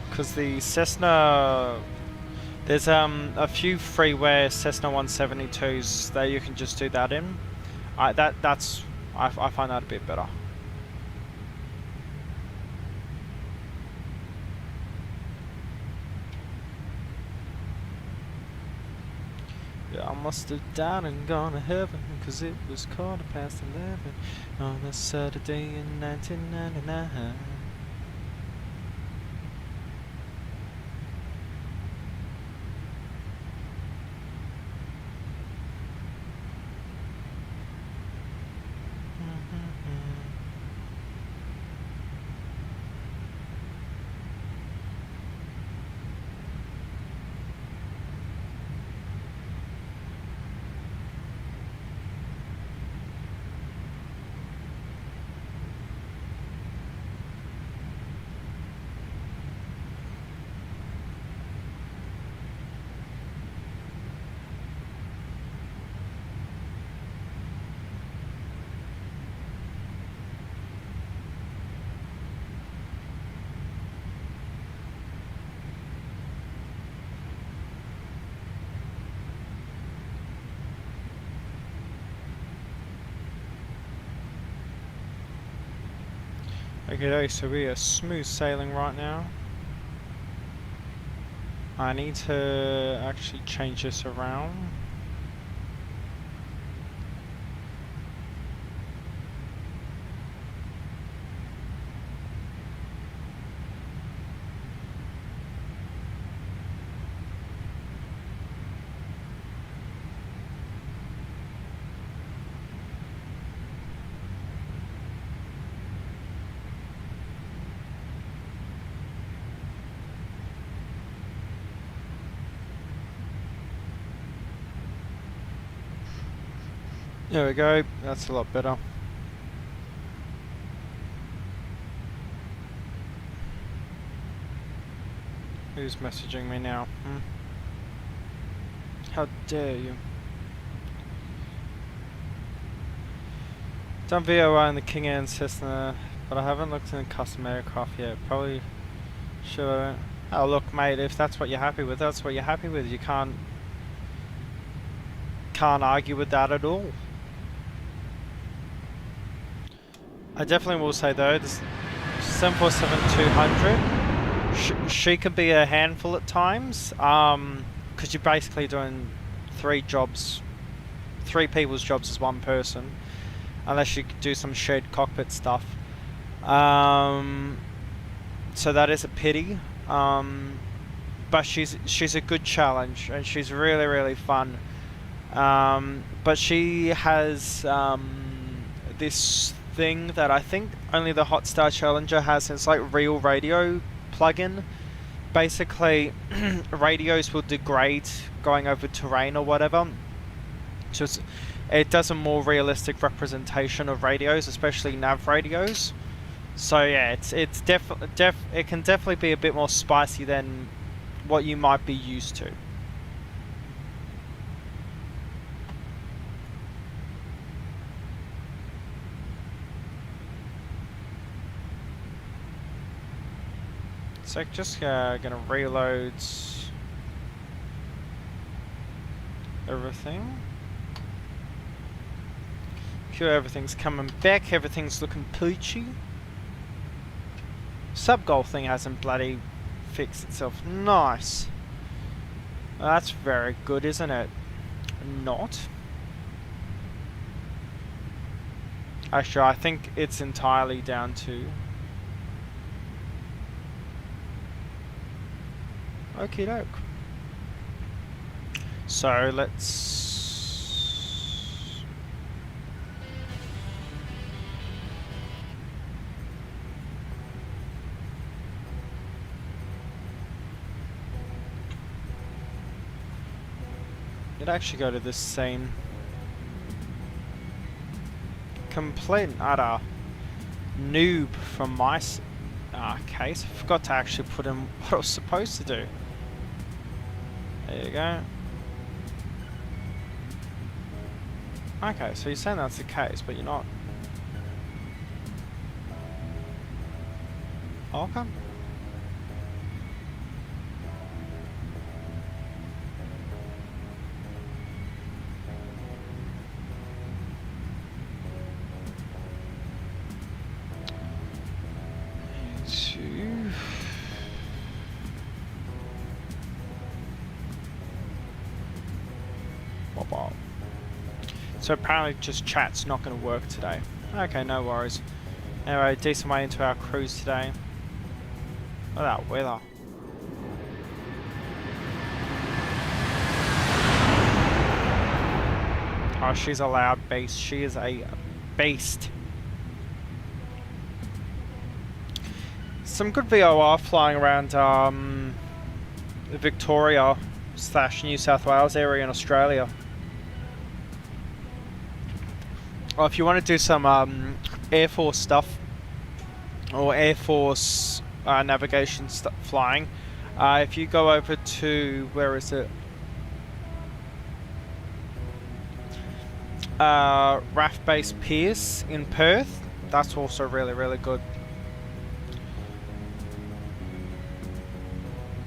Because the Cessna, there's a few freeware Cessna 172s that you can just do that in. I find that a bit better. Yeah, I must have died and gone to heaven, 'cause it was 11:15 on a Saturday in 1999. Okay, so we are smooth sailing right now. I need to actually change this around. There we go, that's a lot better. Who's messaging me now? How dare you? Done VOR in the King Air and Cessna, but I haven't looked in the custom aircraft yet. Probably should. Oh look mate, if that's what you're happy with, that's what you're happy with. You can't argue with that at all. I definitely will say though, this 747-200, she can be a handful at times, because you're basically doing three people's jobs as one person, unless you do some shared cockpit stuff. So that is a pity, but she's a good challenge and she's really, really fun. But she has this thing that I think only the Hot Star Challenger has. It's like real radio plug-in. Basically, radios will degrade going over terrain or whatever. So it does a more realistic representation of radios, especially nav radios. So yeah, it can definitely be a bit more spicy than what you might be used to. So just gonna reload everything. Sure, everything's coming back. Everything's looking peachy. Sub-goal thing hasn't bloody fixed itself. Nice. Well, that's very good, isn't it? Not. Actually, I think it's entirely down to... Okie doke. So let's... You'd actually go to this scene. Complete and utter noob from my case. I forgot to actually put in what I was supposed to do. There you go. Okay, so you're saying that's the case, but you're not. Okay. So apparently just chat's not going to work today. Okay, no worries. Anyway, decent way into our cruise today. Look at that weather. Oh, she's a loud beast. She is a beast. Some good VOR flying around the Victoria / New South Wales area in Australia. Well, if you want to do some Air Force stuff or Air Force navigation flying, if you go over to, where is it? RAF Base Pierce in Perth. That's also really, really good.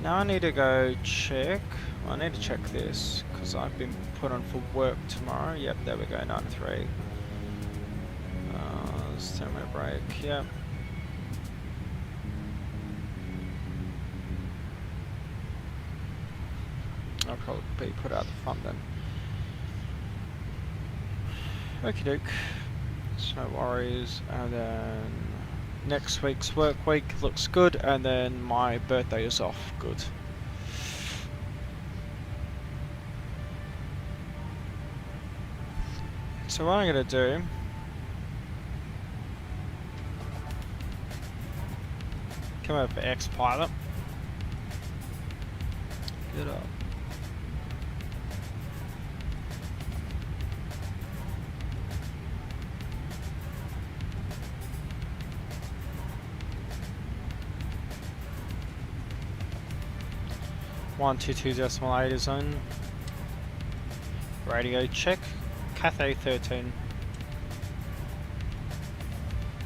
Now I need to go check. I need to check this because I've been put on for work tomorrow. Yep, there we go, 93. 10-minute break, yeah. I'll probably be put out the front then. Okie doke. No worries. And then next week's work week looks good, and then my birthday is off. Good. So what I'm gonna do, come over for X-Pilot. Get up. One 22.8 is on. Radio check. Cathay 13.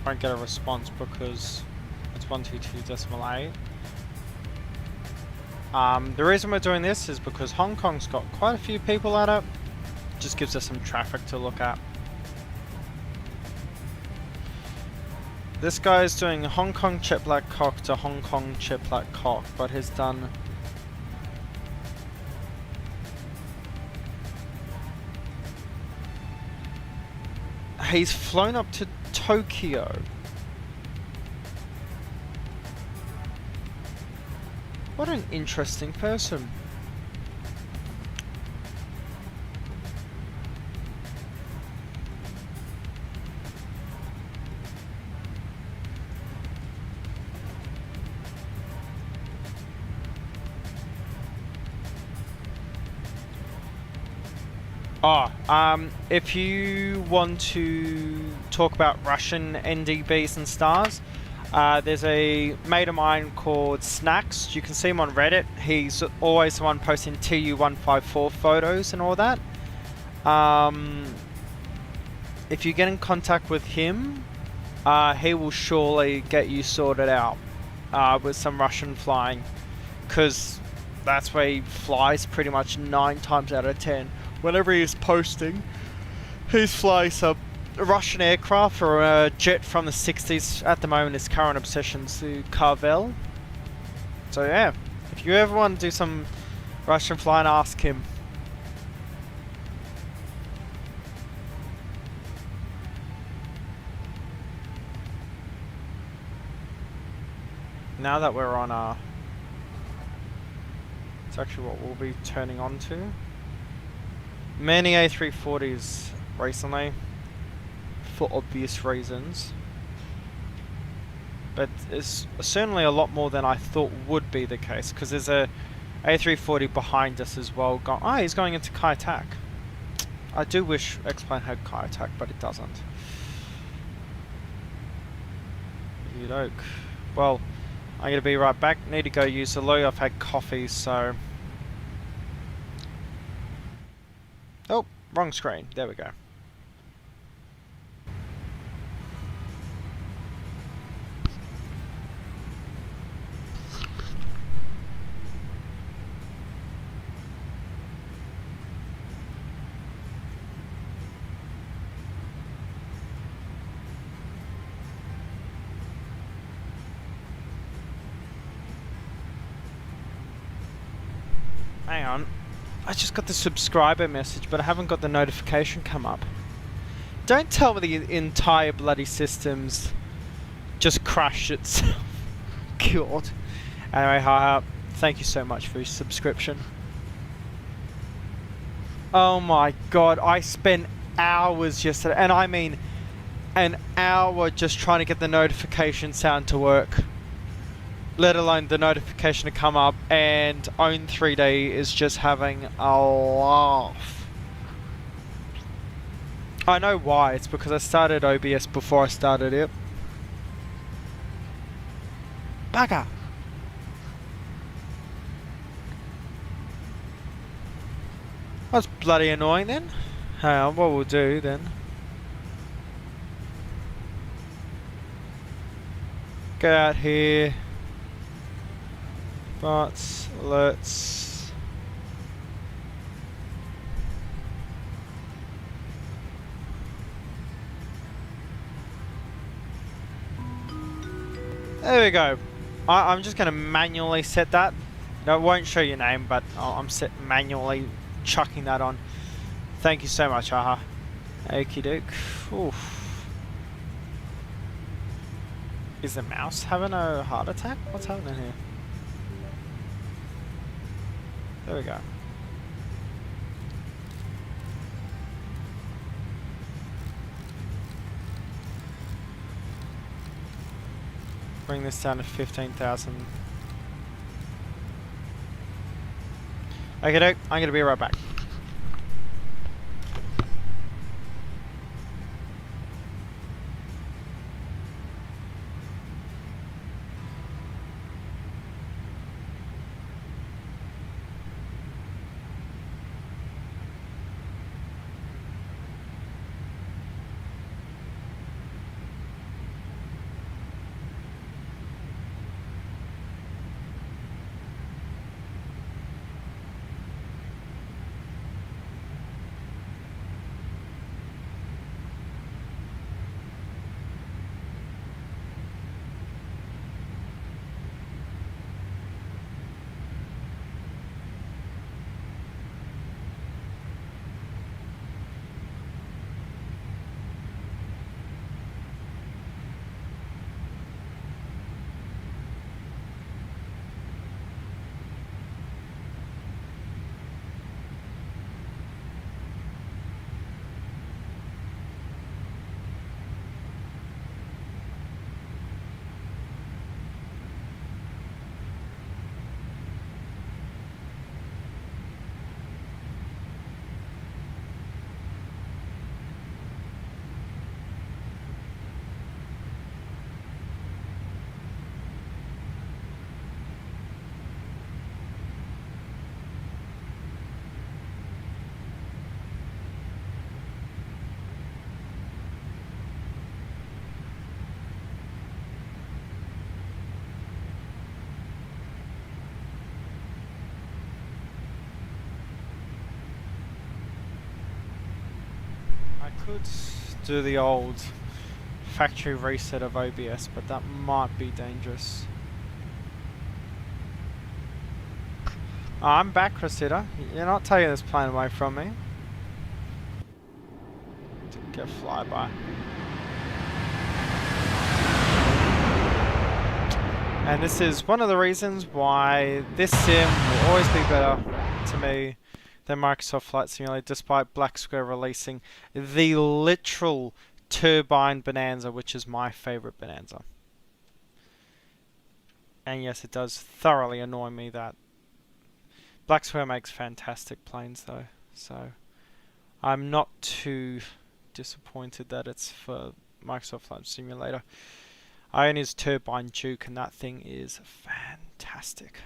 Won't get a response because 122.8. The reason we're doing this is because Hong Kong's got quite a few people at it. Just gives us some traffic to look at. This guy's doing Hong Kong Chip Black Cock to Hong Kong Chip Black Cock, but has done he's flown up to Tokyo. What an interesting person. If you want to talk about Russian NDBs and stars, There's a mate of mine called Snacks. You can see him on Reddit. He's always the one posting TU-154 photos and all that. If you get in contact with him, he will surely get you sorted out with some Russian flying, because that's where he flies pretty much 9 times out of 10. Whenever he's posting, he's flying some Russian aircraft or a jet from the 60s. At the moment, his current obsession's to Carvel. So yeah, if you ever want to do some Russian flying, ask him. Now that we're on it's actually what we'll be turning on to. Many A340s recently, for obvious reasons. But it's certainly a lot more than I thought would be the case, because there's a A340 behind us as well. He's going into Kai Tak. I do wish X-Plane had Kai Tak, but it doesn't. Yudoke. Well, I'm going to be right back. Need to go use the loo. I've had coffee, so... Oh, wrong screen. There we go. Hang on, I just got the subscriber message, but I haven't got the notification come up. Don't tell me the entire bloody system's just crashed itself. God. Anyway, haha, thank you so much for your subscription. Oh my god, I spent hours yesterday, and I mean an hour just trying to get the notification sound to work. Let alone the notification to come up, and Own 3D is just having a laugh. I know why, it's because I started OBS before I started it. Bugger! That's bloody annoying then. Hang on, what we'll do then. Go out here. But let's... There we go. I'm just going to manually set that. No, it won't show your name, but I'm manually chucking that on. Thank you so much, haha. Okie doke. Oof. Is the mouse having a heart attack? What's happening here? There we go. Bring this down to 15,000. Okay, doke. I'm gonna be right back. Could do the old factory reset of OBS, but that might be dangerous. I'm back, Cressida. You're not taking this plane away from me. Get flyby. And this is one of the reasons why this sim will always be better to me than Microsoft Flight Simulator, despite Black Square releasing the literal turbine bonanza, which is my favorite bonanza. And yes, it does thoroughly annoy me that Black Square makes fantastic planes though, so I'm not too disappointed that it's for Microsoft Flight Simulator. I own his Turbine Duke and that thing is fantastic.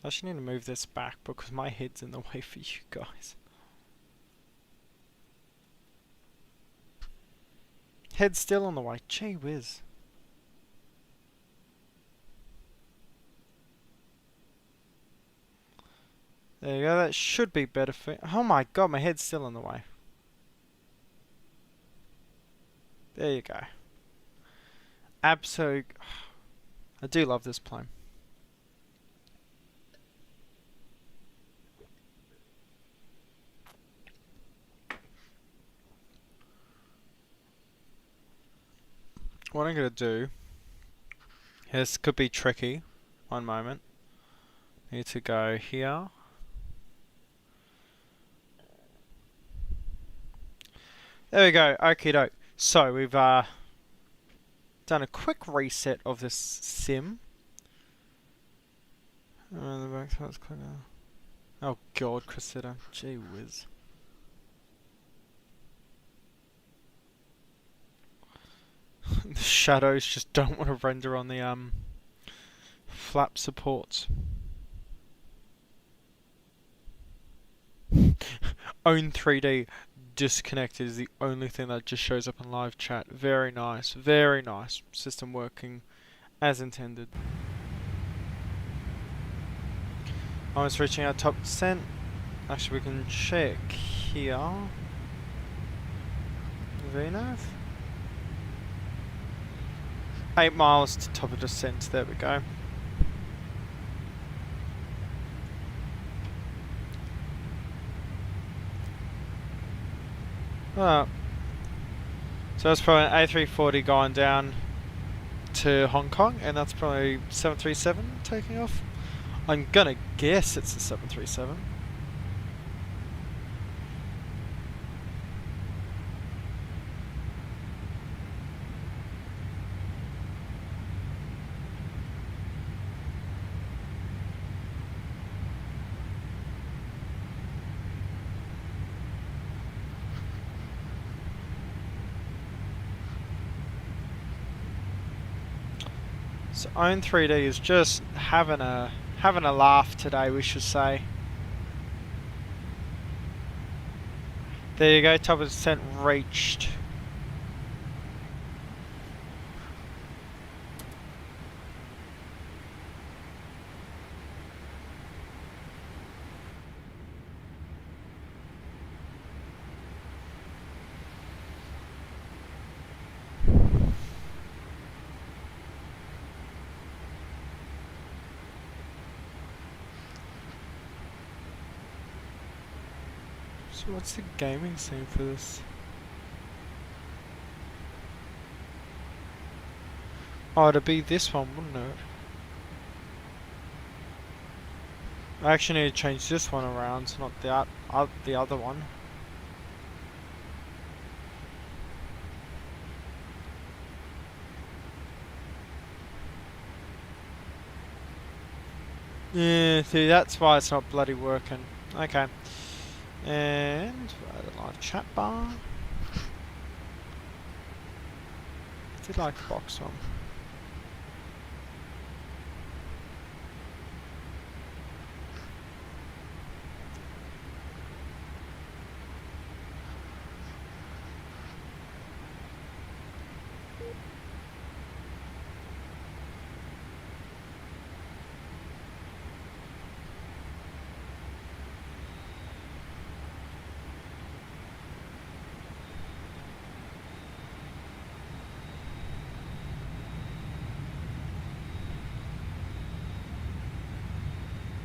I actually need to move this back because my head's in the way for you guys. Head's still on the way. Gee whiz. There you go, that should be better for... Oh my god, my head's still in the way. There you go. Absolute... I do love this plane. What I'm going to do... This could be tricky. One moment. Need to go here. There we go. Okie doke. So we've done a quick reset of this sim. Oh god, Cressida. Gee whiz. The shadows just don't want to render on the flap supports. Own 3D disconnected is the only thing that just shows up in live chat. Very nice, very nice. System working as intended. Almost reaching our top descent. Actually, we can check here. VNav. 8 miles to top of descent. There we go. So that's probably an A340 going down to Hong Kong, and that's probably 737 taking off. I'm gonna guess it's a 737. So Own 3D is just having a laugh today, we should say. There you go, top of descent reached. So what's the gaming scene for this? Oh, it'd be this one, wouldn't it? I actually need to change this one around, not the other one. Yeah, see, that's why it's not bloody working. Okay. And the live chat bar. I did like the box one.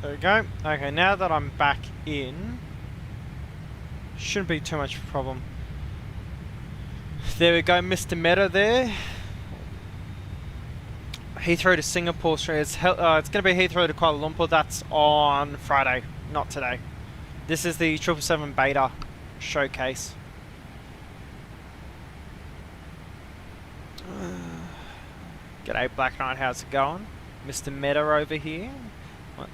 There we go. Okay, now that I'm back in, shouldn't be too much of a problem. There we go, Mr. Meta there. Heathrow to Singapore Street. It's going to be Heathrow to Kuala Lumpur. That's on Friday, not today. This is the 777 Beta showcase. G'day Black Knight, how's it going? Mr. Meta over here. What?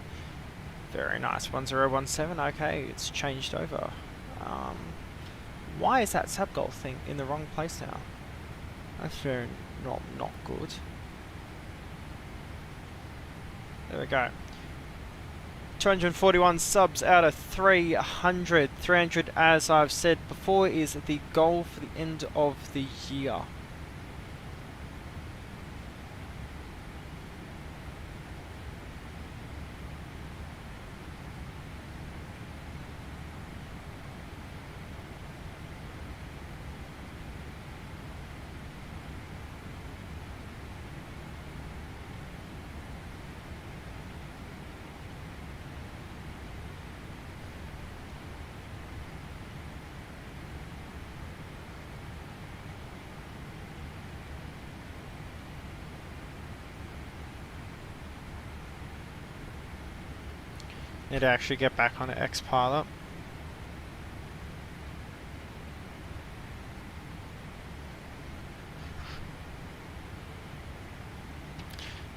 Very nice, 1017, okay, it's changed over. Why is that subgoal thing in the wrong place now? That's very not good. There we go. 241 subs out of 300. 300, as I've said before, is the goal for the end of the year. Need to actually get back on the X-Pilot.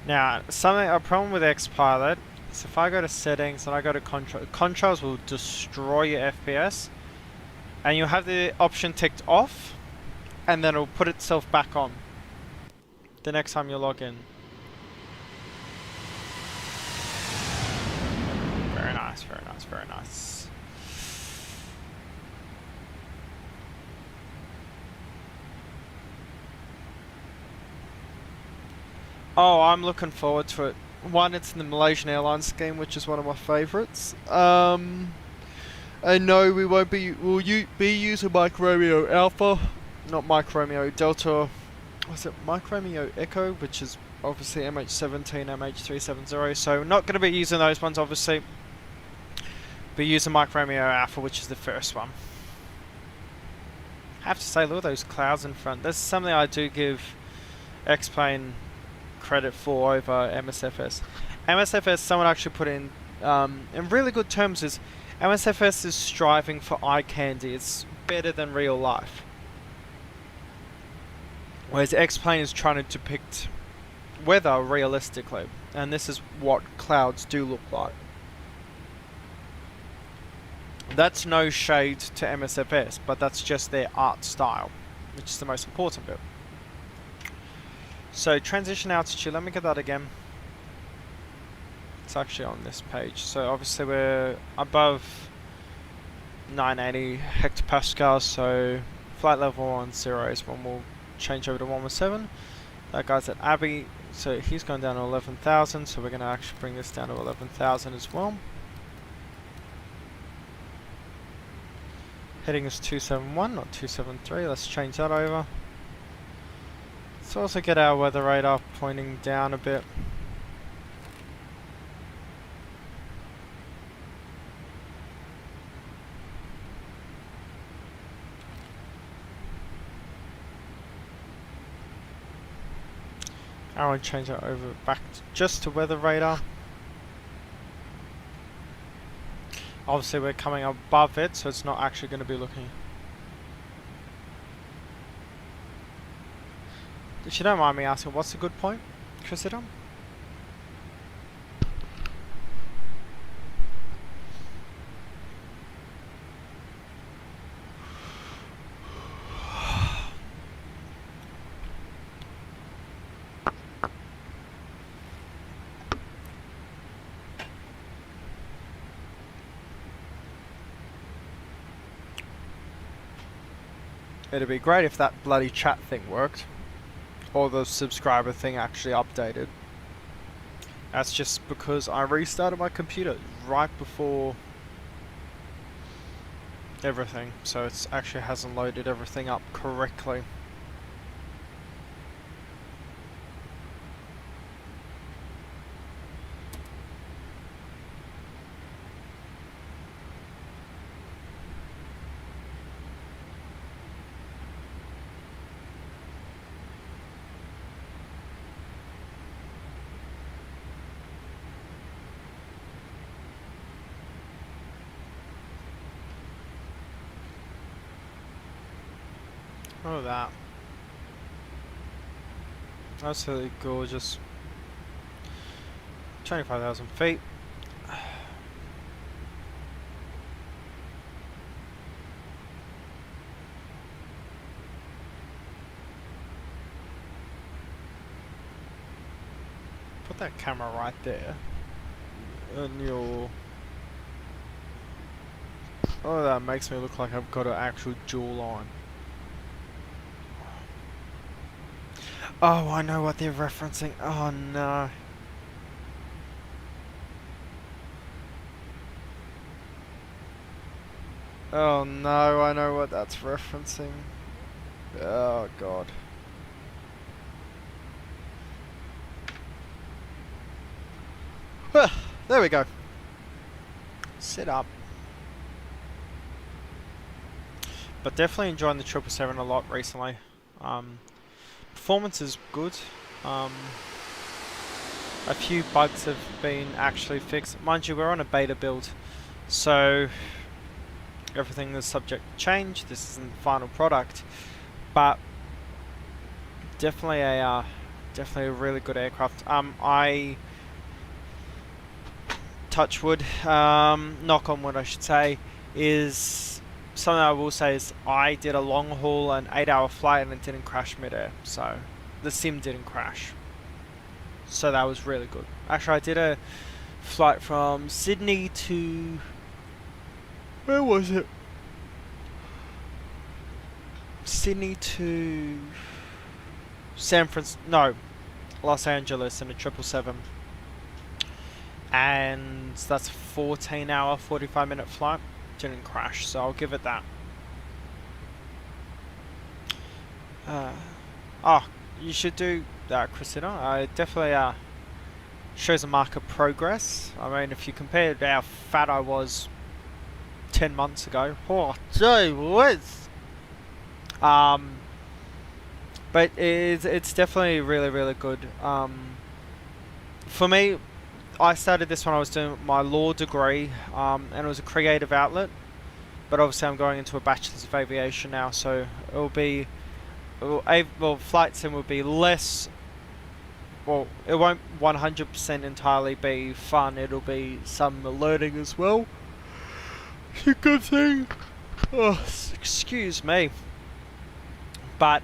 Now, a problem with X-Pilot is if I go to settings and I go to controls will destroy your FPS, and you'll have the option ticked off, and then it'll put itself back on the next time you log in. Very nice, very nice, very nice. Oh, I'm looking forward to it. One, it's in the Malaysian Airlines scheme, which is one of my favourites. And no, we'll be using Mike Romeo Alpha, not Mike Romeo Delta. Was it Mike Romeo Echo, which is obviously MH17, MH370. So we're not going to be using those ones, obviously. Be using Mike Romeo Alpha, which is the first one. I have to say, look at those clouds in front. This is something I do give X-Plane credit for over MSFS. MSFS, someone actually put in really good terms, is MSFS is striving for eye candy. It's better than real life. Whereas X-Plane is trying to depict weather realistically. And this is what clouds do look like. That's no shade to MSFS, but that's just their art style, which is the most important bit. So transition altitude, let me get that again. It's actually on this page. So obviously we're above 980 hectopascals, so flight level 10 is when we'll change over to 117. That guy's at Abbey, so he's going down to 11,000, so we're going to actually bring this down to 11,000 as well. Heading is 271, not 273. Let's change that over. Let's also get our weather radar pointing down a bit. I want to change that over back just to weather radar. Obviously we're coming above it, so it's not actually going to be looking. If you don't mind me asking, what's a good point, Cressida? It'd be great if that bloody chat thing worked, or the subscriber thing actually updated. That's just because I restarted my computer right before everything, so it actually hasn't loaded everything up correctly. Look at that. Absolutely gorgeous. 25,000 feet. Put that camera right there. And you'll... Oh, that makes me look like I've got an actual jawline. Oh, I know what they're referencing. Oh no. Oh no, I know what that's referencing. Oh god. Well, there we go. Set up. But definitely enjoying the 777 a lot recently. Performance is good. A few bugs have been actually fixed. Mind you, we're on a beta build, so everything is subject to change. This isn't the final product, but definitely a really good aircraft. I touch wood, knock on wood I should say, is something I will say is I did a long haul, an 8-hour flight, and it didn't crash mid-air. So the sim didn't crash. So that was really good. Actually, I did a flight from Sydney to... where was it? Sydney to... San Francisco... no, Los Angeles in a 777. And that's a 14-hour, 45-minute flight. Didn't crash, so I'll give it that. Oh, you should do that, Christina. I definitely shows a mark of progress. I mean, if you compare to how fat I was 10 months ago, oh, gee whiz. But it's definitely really, really good. For me, I started this when I was doing my law degree, and it was a creative outlet. But obviously, I'm going into a bachelor's of aviation now, so it'll be, well, flight sim will be less. Well, it won't 100% entirely be fun. It'll be some learning as well. It's a good thing. Oh, excuse me. But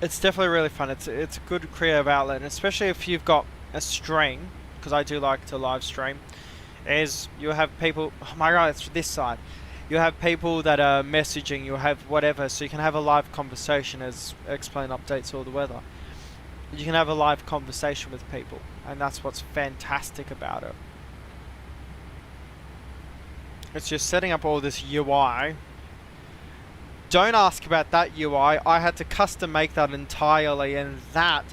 it's definitely really fun. It's a good creative outlet, and especially if you've got a stream, because I do like to live stream, is you'll have people, oh my god, it's this side, you have people that are messaging, you'll have whatever, so you can have a live conversation as explain updates or the weather. You can have a live conversation with people, and that's what's fantastic about it. It's just setting up all this UI. Don't ask about that UI. I had to custom make that entirely, and that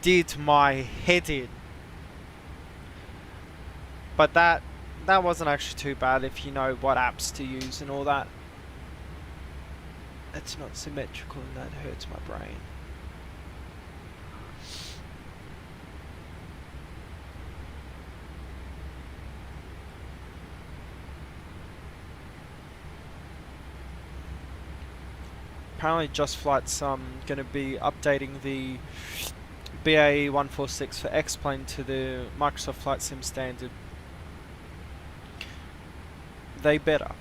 did my head in. But that wasn't actually too bad if you know what apps to use and all that. It's not symmetrical, and that hurts my brain. Apparently Just Flight's going to be updating the BAE 146 for X-Plane to the Microsoft Flight Sim standard. They better,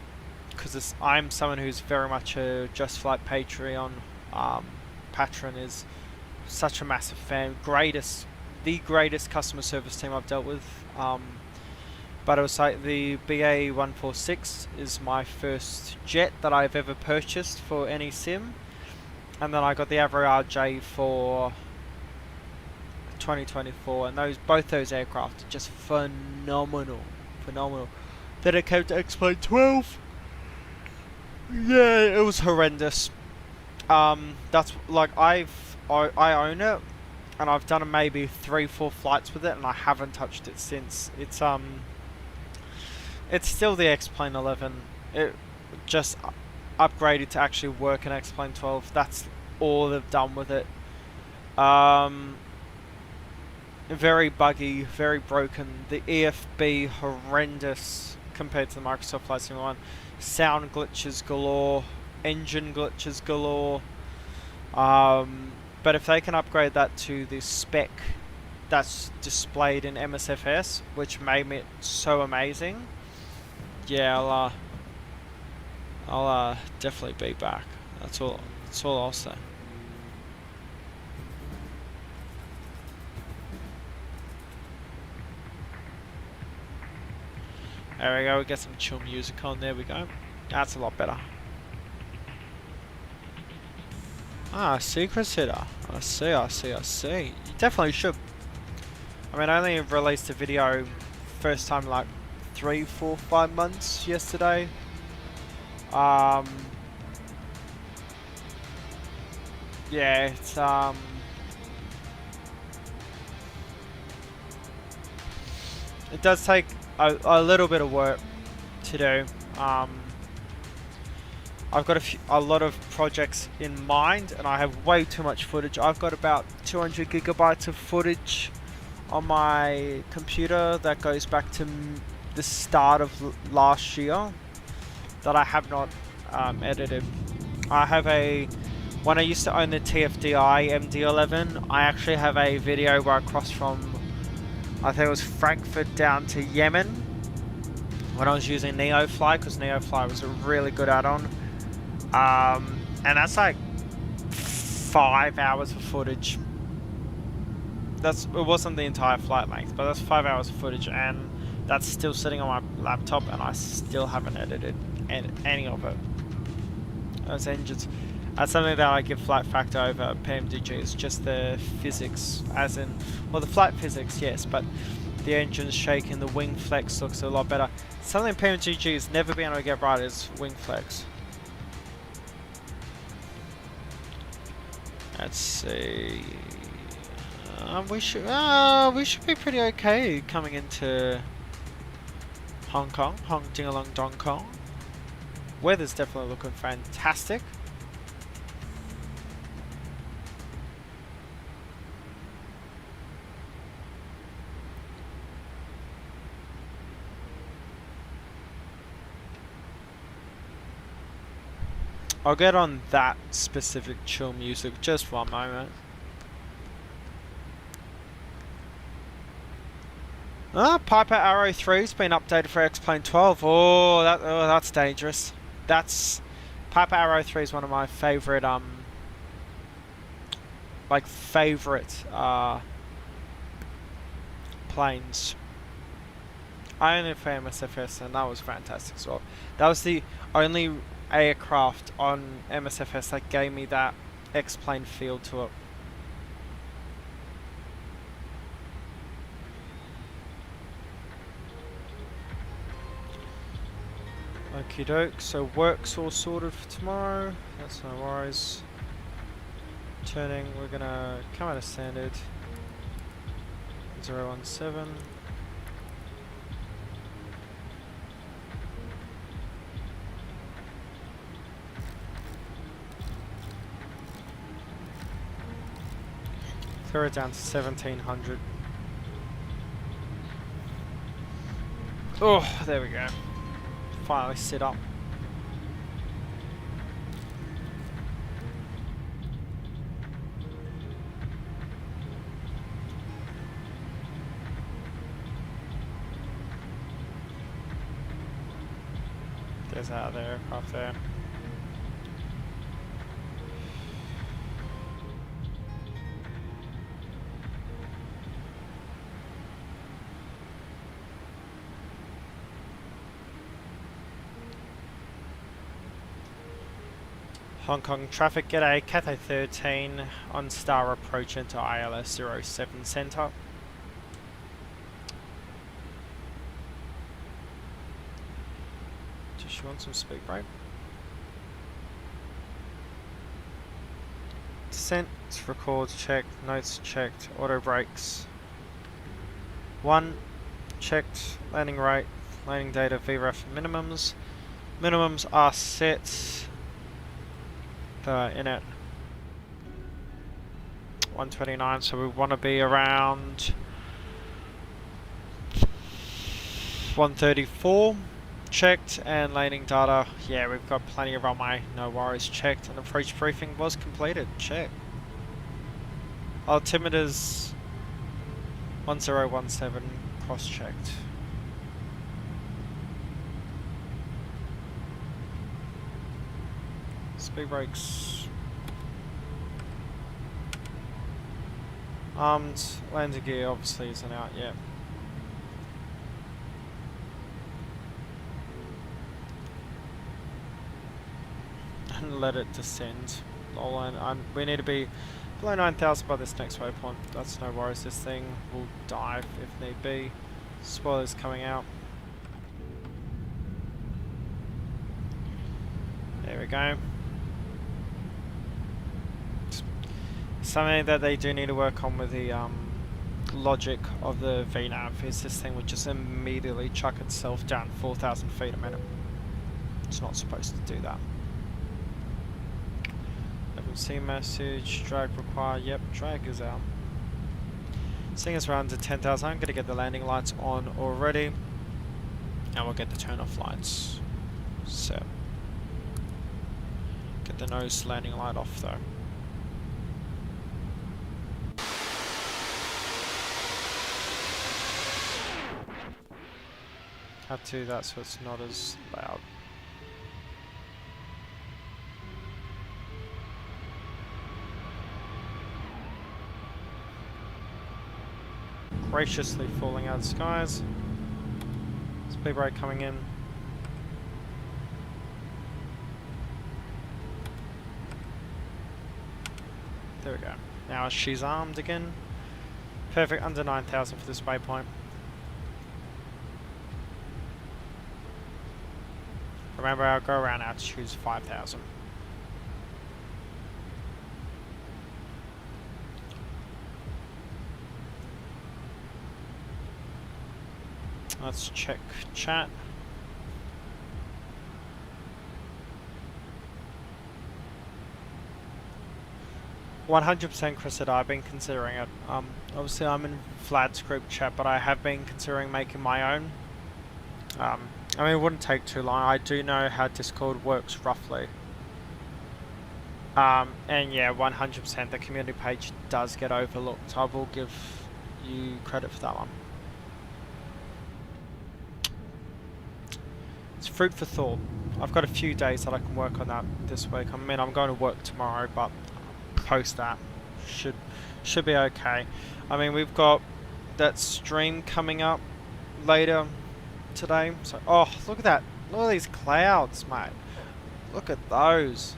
because I'm someone who's very much a Just Flight Patreon patron, is such a massive fan. The greatest customer service team I've dealt with. But I would say the BA 146 is my first jet that I've ever purchased for any sim, and then I got the Avro RJ for 2024, and both those aircraft are just phenomenal. Then it came to X-Plane 12. Yeah, it was horrendous. That's like I own it, and I've done maybe 3-4 flights with it, and I haven't touched it since. It's still the X-Plane 11. It just upgraded to actually work in X-Plane 12. That's all they've done with it. Very buggy, very broken. The EFB horrendous compared to the Microsoft Flight Sim 1. Sound glitches galore. engine glitches galore. But if they can upgrade that to the spec that's displayed in MSFS, which made it so amazing, yeah, I'll definitely be back. That's all I'll say. There we go, we get some chill music on, there we go. That's a lot better. Ah, secret hitter. I see. You definitely should. I mean, I only released a video first time like 3, 4, 5 months yesterday. Yeah, it's it does take a little bit of work to do. I've got a lot of projects in mind, and I have way too much footage. I've got about 200 gigabytes of footage on my computer that goes back to the start of last year that I have not edited. I have when I used to own the TFDI MD11, I actually have a video where I crossed from, I think it was Frankfurt down to Yemen when I was using NeoFly, because NeoFly was a really good add-on. And that's like 5 hours of footage. It wasn't the entire flight length, but that's 5 hours of footage, and that's still sitting on my laptop, and I still haven't edited any of it. Those engines, that's something that I give flight factor over PMDG. It's just the physics, as in, well, the flight physics, yes, but the engine's shaking, the wing flex looks a lot better. Something PMDG has never been able to get right is wing flex. Let's see. We should be pretty okay coming into Hong Kong, Hong Ding-along Dong Kong. Weather's definitely looking fantastic. I'll get on that specific chill music just one moment. Piper Arrow 3's been updated for X-Plane 12. Oh, that's dangerous. Piper Arrow 3 is one of my favorite planes. I owned it for MSFS, and that was fantastic as well. That was the only aircraft on MSFS that gave me that X-Plane feel to it. Okie doke, so work's all sorted for tomorrow, that's no worries. Turning, we're gonna come out of standard 017. Throw it down to 1700. Oh, there we go. Finally sit up. There's out there, aircraft there. Hong Kong traffic, g'day, Cathay 13 on star approach into ILS 07 centre. Just want some speed brake. Descent, records checked, notes checked, auto brakes. 1, checked, landing rate, landing data, VREF minimums. Minimums are set. In at 129, so we want to be around 134. Checked, and landing data. Yeah, we've got plenty of runway. No worries. Checked, and approach briefing was completed. Check. Altimeters 1017 cross-checked. Speed brakes. Armed. Landing gear obviously isn't out yet. And let it descend. We need to be below 9,000 by this next waypoint. That's no worries. This thing will dive if need be. Spoilers coming out. There we go. Something that they do need to work on with the logic of the VNAV is this thing would just immediately chuck itself down 4,000 feet a minute. It's not supposed to do that. FMC message, drag required. Yep, drag is out. Seeing us around to 10,000, I'm going to get the landing lights on already. And we'll get the turn off lights set. Get the nose landing light off though. Have to do that so it's not as loud. Graciously falling out of the skies. Speed brake coming in. There we go. Now she's armed again. Perfect, under 9,000 for this waypoint. Remember, our go around altitude is 5,000. Let's check chat. "100% Chris said I've been considering it. Obviously I'm in Vlad's group chat, but I have been considering making my own. I mean, it wouldn't take too long. I do know how Discord works roughly. And yeah, 100% the community page does get overlooked. I will give you credit for that one. It's food for thought. I've got a few days that I can work on that this week. I mean, I'm going to work tomorrow, but post that should be okay. I mean, we've got that stream coming up later today. So, oh, look at that. Look at these clouds, mate. Look at those.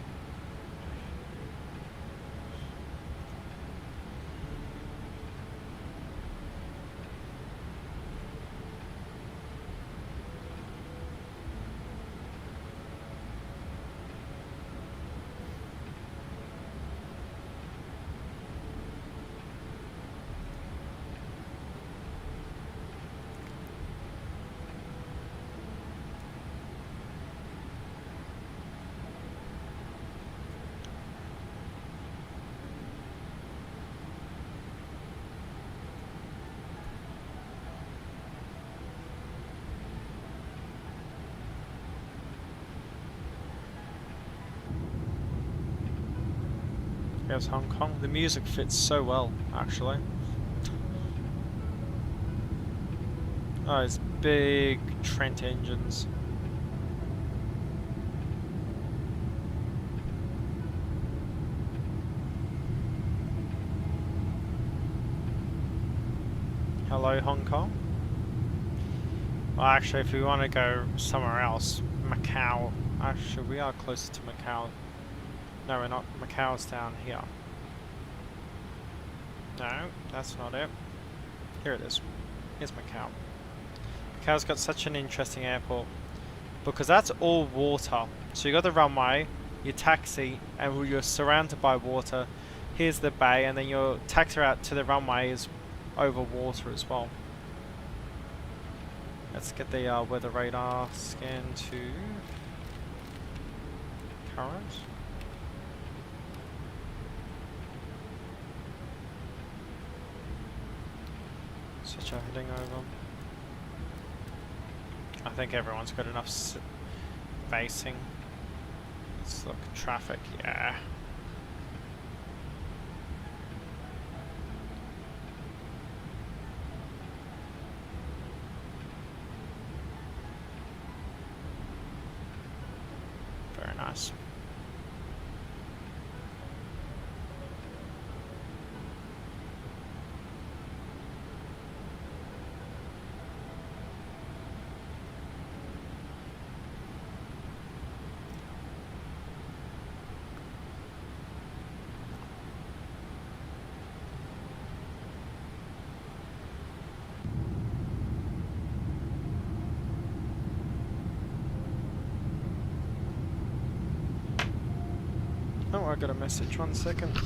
Here's Hong Kong. The music fits so well, actually. Oh, those big Trent engines. Hello, Hong Kong. Well, actually, if we want to go somewhere else, Macau. Actually, we are closer to Macau. No, we're not. Macau's down here. No, that's not it. Here it is. Here's Macau. Macau's got such an interesting airport because that's all water. So you got the runway, your taxi, and you're surrounded by water. Here's the bay, and then your taxi route to the runway is over water as well. Let's get the weather radar scan to current. Such a heading over. I think everyone's got enough spacing. Let's look at traffic, yeah. Very nice. Oh, I got a message, 1 second.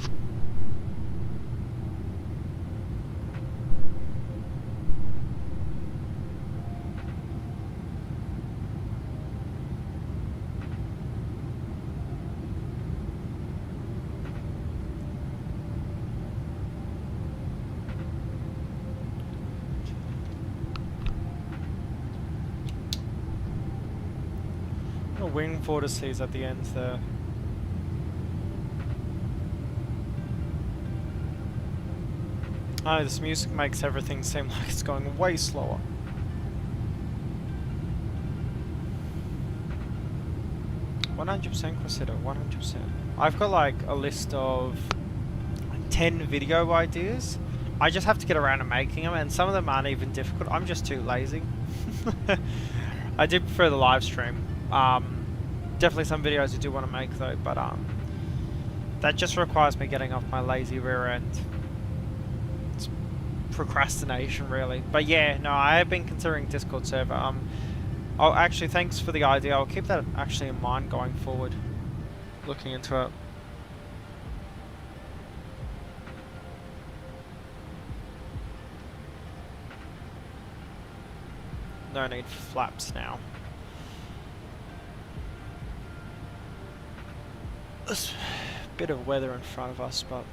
A wing vortices at the end there. Oh, this music makes everything seem like it's going way slower. Consider 100%. I've got like a list of 10 video ideas. I just have to get around to making them, and some of them aren't even difficult. I'm just too lazy. I do prefer the live stream. Definitely some videos I do want to make though, but that just requires me getting off my lazy rear end. It's procrastination really. But yeah, no, I have been considering Discord server. Oh, actually, thanks for the idea. I'll keep that actually in mind going forward. Looking into it. No need for flaps now. There's a bit of weather in front of us, but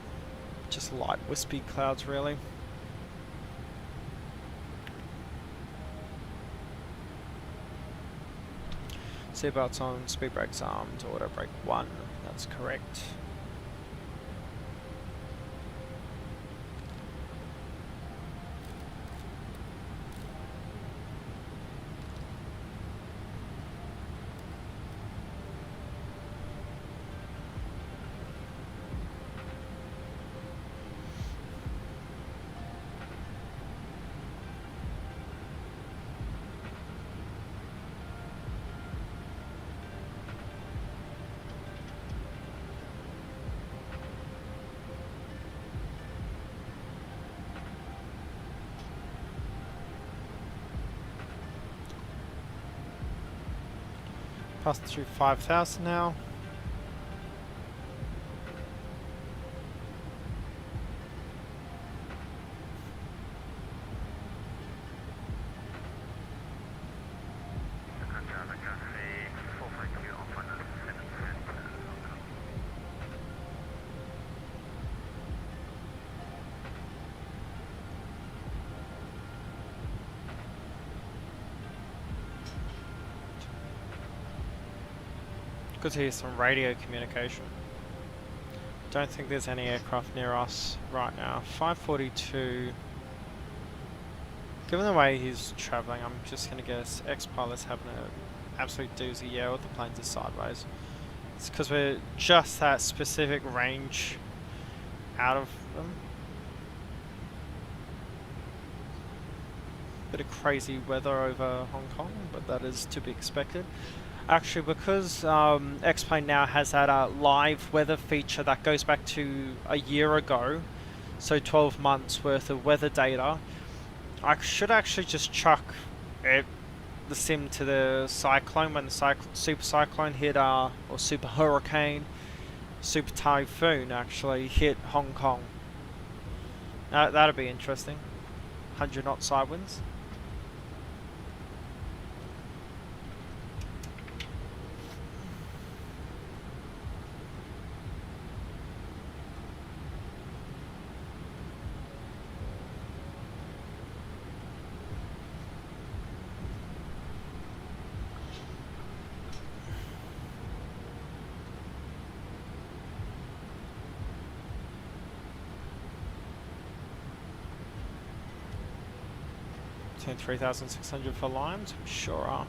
just light wispy clouds really. Seatbelts on, speed brakes armed, auto brake 1, that's correct. Passed through 5,000 now. Good to hear some radio communication. Don't think there's any aircraft near us right now. 542. Given the way he's travelling, I'm just going to guess X-Pilot's having an absolute doozy. Yeah, all the planes are sideways. It's because we're just that specific range out of them. Bit of crazy weather over Hong Kong, but that is to be expected. Actually, because X-Plane now has that live weather feature that goes back to a year ago, so 12 months worth of weather data, I should actually just chuck the sim to the cyclone when the super cyclone hit, or super hurricane, super typhoon actually hit Hong Kong. That'd be interesting. 100 knot side winds. 3,600 for limes? We sure are.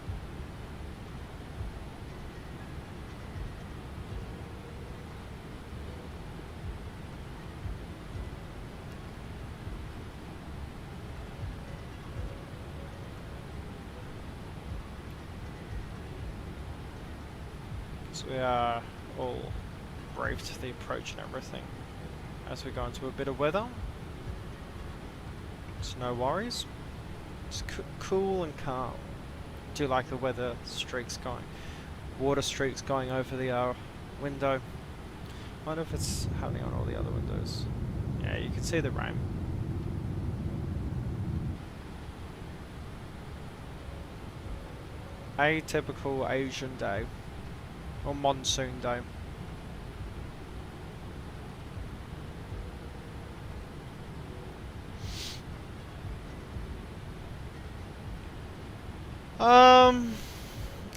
So we are all brave to the approach and everything. As we go into a bit of weather, it's no worries. It's cool and calm. Do like the weather streaks going, water streaks going over the window. I wonder if it's happening on all the other windows. Yeah, you can see the rain. A typical Asian day, or monsoon day.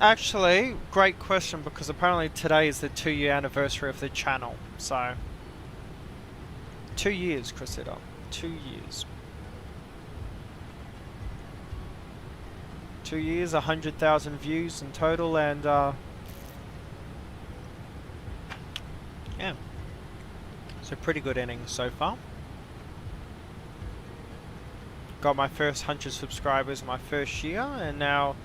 Actually, great question, because apparently today is the 2-year anniversary of the channel. So, 2 years, Cressida. 2 years. 2 years, 100,000 views in total, and yeah. So pretty good innings so far. Got my first 100 subscribers my first year, and now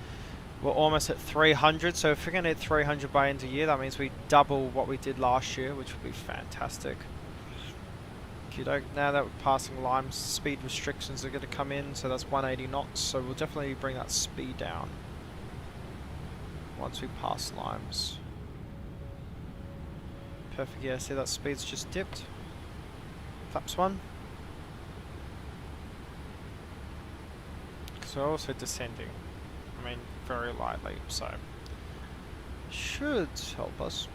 we're almost at 300. So if we're going to hit 300 by end of year, that means we double what we did last year, which would be fantastic. Now that we're passing Lime's, speed restrictions are going to come in, so that's 180 knots, so we'll definitely bring that speed down once we pass Lime's. Perfect, yeah, see that speed's just dipped. Flaps 1. Because we're also descending, I mean very lightly, so should help us.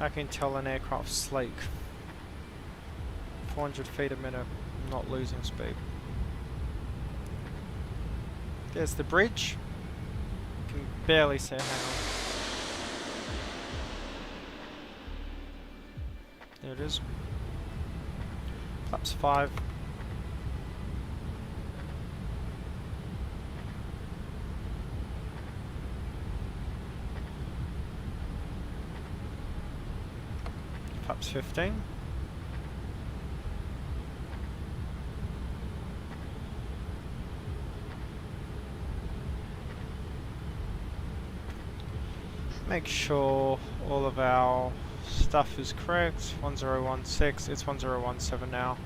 I can tell an aircraft's sleek. 400 feet a minute, not losing speed. There's the bridge. You can barely see how. There it is. Flaps 5. Flaps 15. Make sure all of our stuff is correct. 1016, it's 1017 now.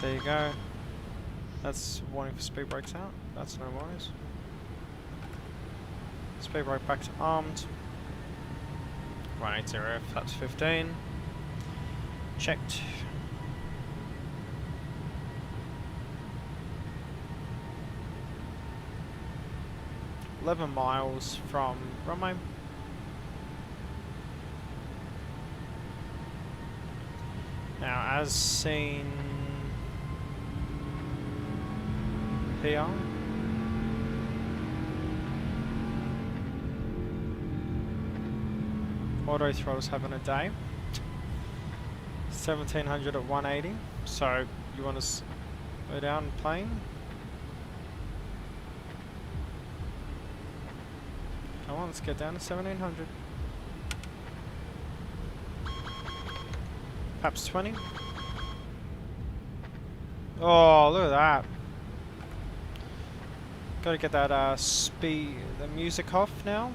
There you go. That's warning for speed brakes out. That's no worries. Speed brake back to armed. 180, flaps 15. Checked. $11 miles from runway. Now, as seen here, auto throttle's having a day. 1700 at 180. So you want to slow down plane? Come on, let's get down to 1700. Perhaps 20. Oh, look at that. Gotta get that speed, the music off now.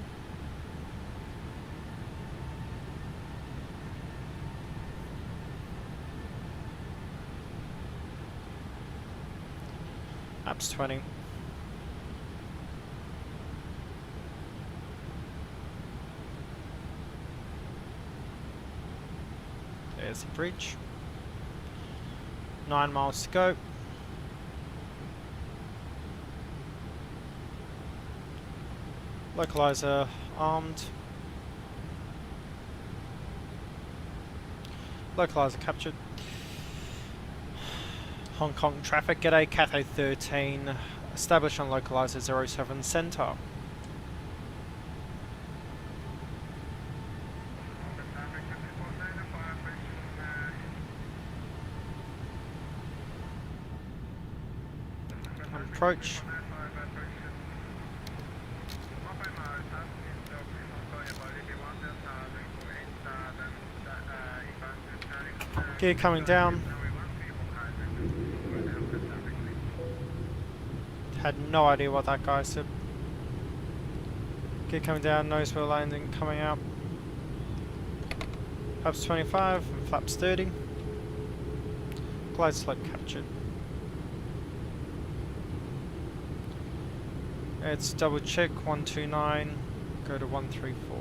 Perhaps 20. There's the bridge. 9 miles to go. Localizer armed. Localizer captured. Hong Kong traffic, g'day, Cathay 13. Established on localizer 07 center. on approach. Gear coming down. Had no idea what that guy said. Gear coming down, nose wheel landing coming out. Flaps 25 and flaps 30. Glide slope captured. It's double check 129, go to 134.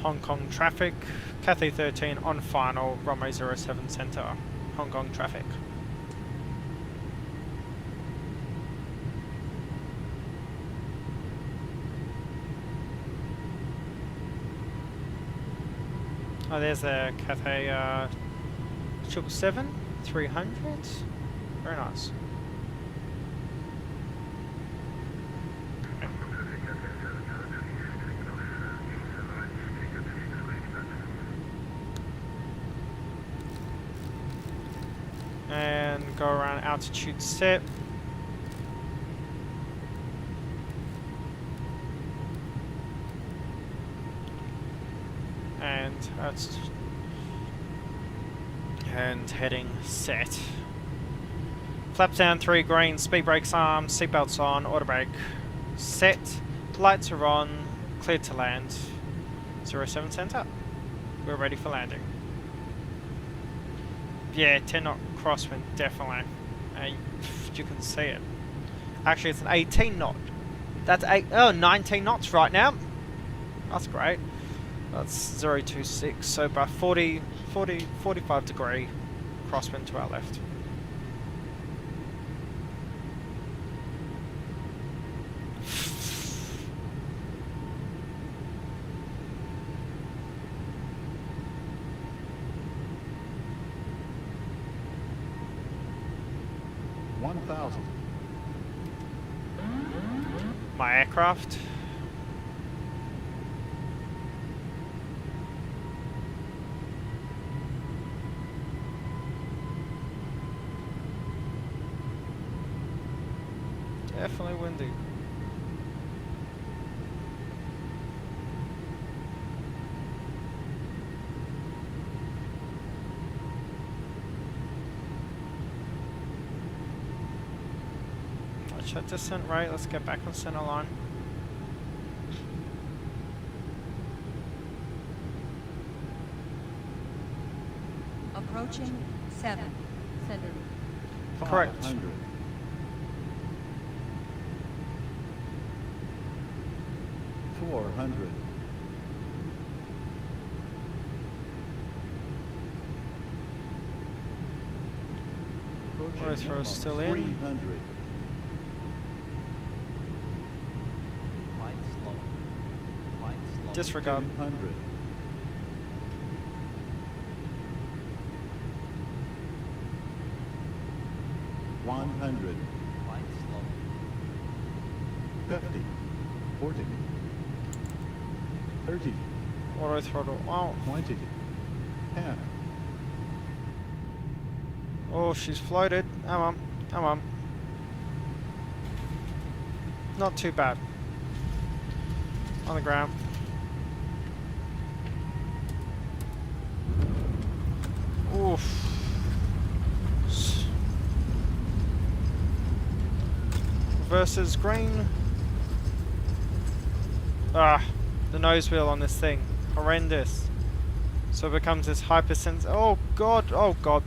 Hong Kong traffic, Cathay 13 on final, runway 07 centre, Hong Kong traffic. Oh, there's a Cathay 777, 300, very nice. And go around altitude set. And heading set. Flaps down 3 green, speed brakes armed, seatbelts on, auto brake set, lights are on, cleared to land. 07 centre. We're ready for landing. Yeah, 10 knot crosswind, definitely. You can see it. Actually, it's an 18 knot. That's 19 knots right now. That's great. That's 026, so about 45 degree crosswind to our left. My aircraft. Definitely windy. Let's shut descent right, let's get back on center line. Approaching 7 center. Correct. 400. Both rows still in. 300. Disregard. 200. 100. 50. 40. 30. Auto throttle. Wow. 20. 10. Oh, she's floated. Come on. Come on. Not too bad. On the ground. Oof. Versus green. Ah, the nose wheel on this thing. Horrendous. So it becomes this hypersensitive. Oh god, oh god.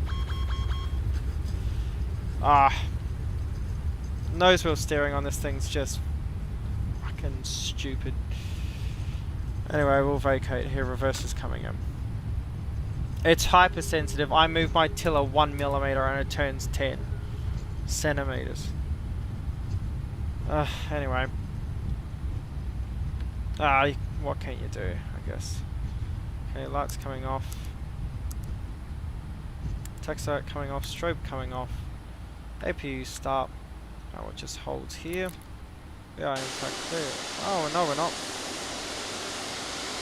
Ah. Nose wheel steering on this thing's just fucking stupid. Anyway, we'll vacate here. Reverse is coming in. It's hypersensitive. I move my tiller 1 millimeter and it turns 10 centimeters. Anyway. What can you do, I guess. Okay, lights coming off. Text light coming off, strobe coming off. APU start. Now it just holds here. We are in fact clear. Oh, no, we're not.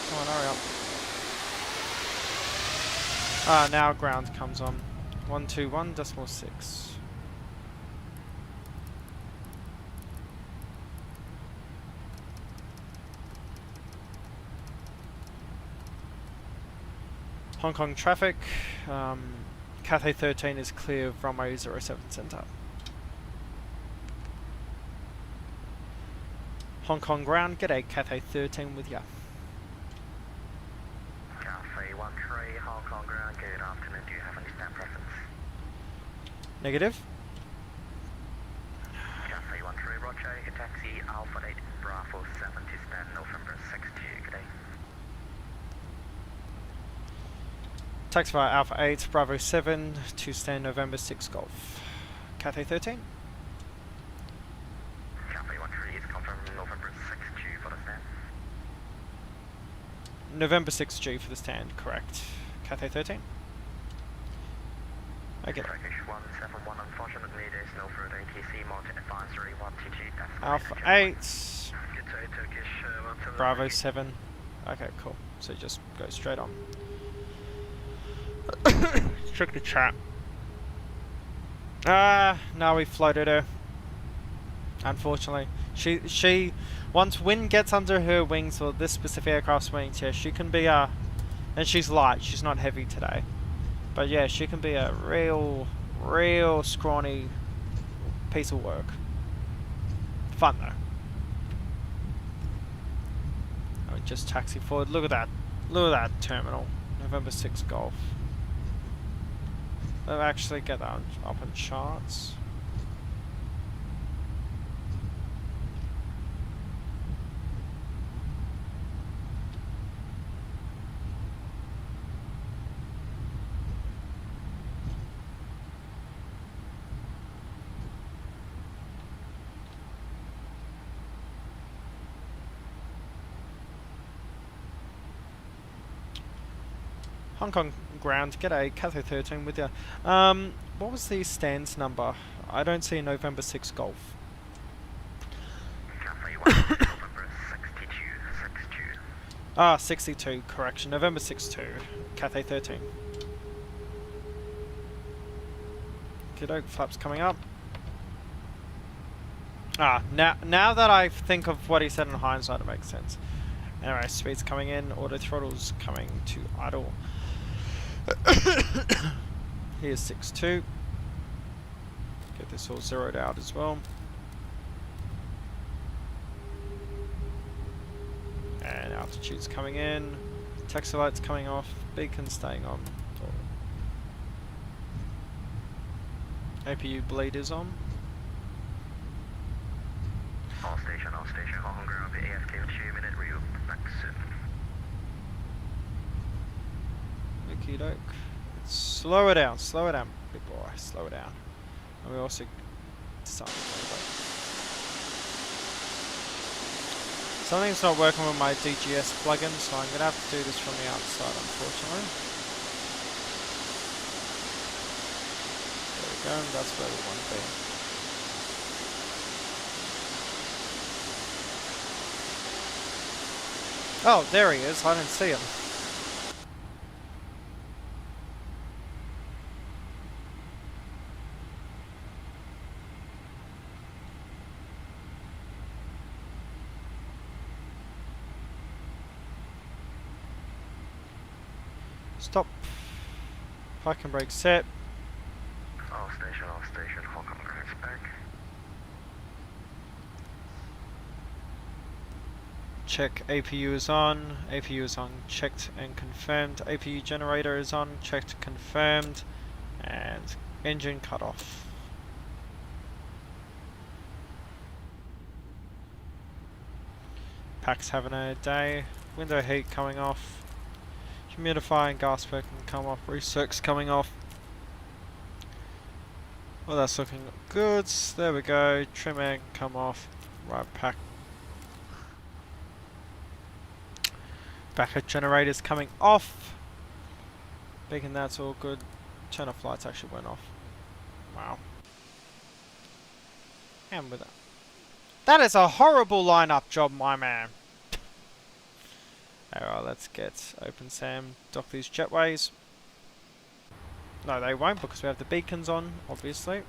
Come on, hurry up. Ah, now ground comes on. 121.6. Hong Kong traffic. Cathay 13 is clear of runway 07 centre. Hong Kong ground, g'day Cathay 13 with ya. Cathay 13, Hong Kong ground, good afternoon. Do you have any stand preference? Negative. Cathay 13, roger. You can taxi Alpha 8 Bravo 7 to stand November 62, good day. Taxi via Alpha 8, Bravo 7 to stand November 6 Golf. Cathay 13. Cathay 13 is confirmed November 62 for the stand. November 6G for the stand, correct. Cathay 13. Okay. Turkish 171, unfortunately there's no further ATC mounted advisory 122. Alpha 8, Good day, Turkish 171. Bravo 7. Okay, cool. So just go straight on. Check the chat. No, we floated her. Unfortunately. She once wind gets under her wings, or this specific aircraft's wings, yeah, she can be and she's light, she's not heavy today. But yeah, she can be a real scrawny piece of work. Fun though. I would just taxi forward. Look at that. Look at that terminal. November 6 Golf. They'll actually get that up in charts. Hong Kong ground, g'day, Cathay 13 with ya. What was the stands number? I don't see November 6 Golf. Cathay 13, November 62, 62. Ah, 62, correction, November 62, Cathay 13. Kiddo, flaps coming up. Ah, now that I think of what he said in hindsight, it makes sense. Anyway, speed's coming in, auto throttle's coming to idle. Here's 6.2. Get this all zeroed out as well. And altitude's coming in. Taxi light's coming off. Beacon staying on. APU bleed is on. All station, Hong Kong ground, AFK 2-minute review, back soon. Okie doke. Slow it down, big boy, slow it down. And we also decided something's not working with my DGS plugin, so I'm gonna have to do this from the outside, unfortunately. There we go, and that's where we want to be. Oh, there he is, I didn't see him. Stop. Parking brake set. All station, Hong Kong ground's back. Check APU is on. APU is on. Checked and confirmed. APU generator is on. Checked, confirmed. And engine cut off. Pack's having a day. Window heat coming off. Humidifier and gas work can come off. Recirc's coming off. Well, that's looking good. There we go. Trim air can come off. Right, pack. Backup generators coming off. Beacon, that's all good. Turn off lights actually went off. Wow. And with that. That is a horrible lineup job, my man. Alright, let's get Open Sam, dock these jetways. No, they won't because we have the beacons on, obviously.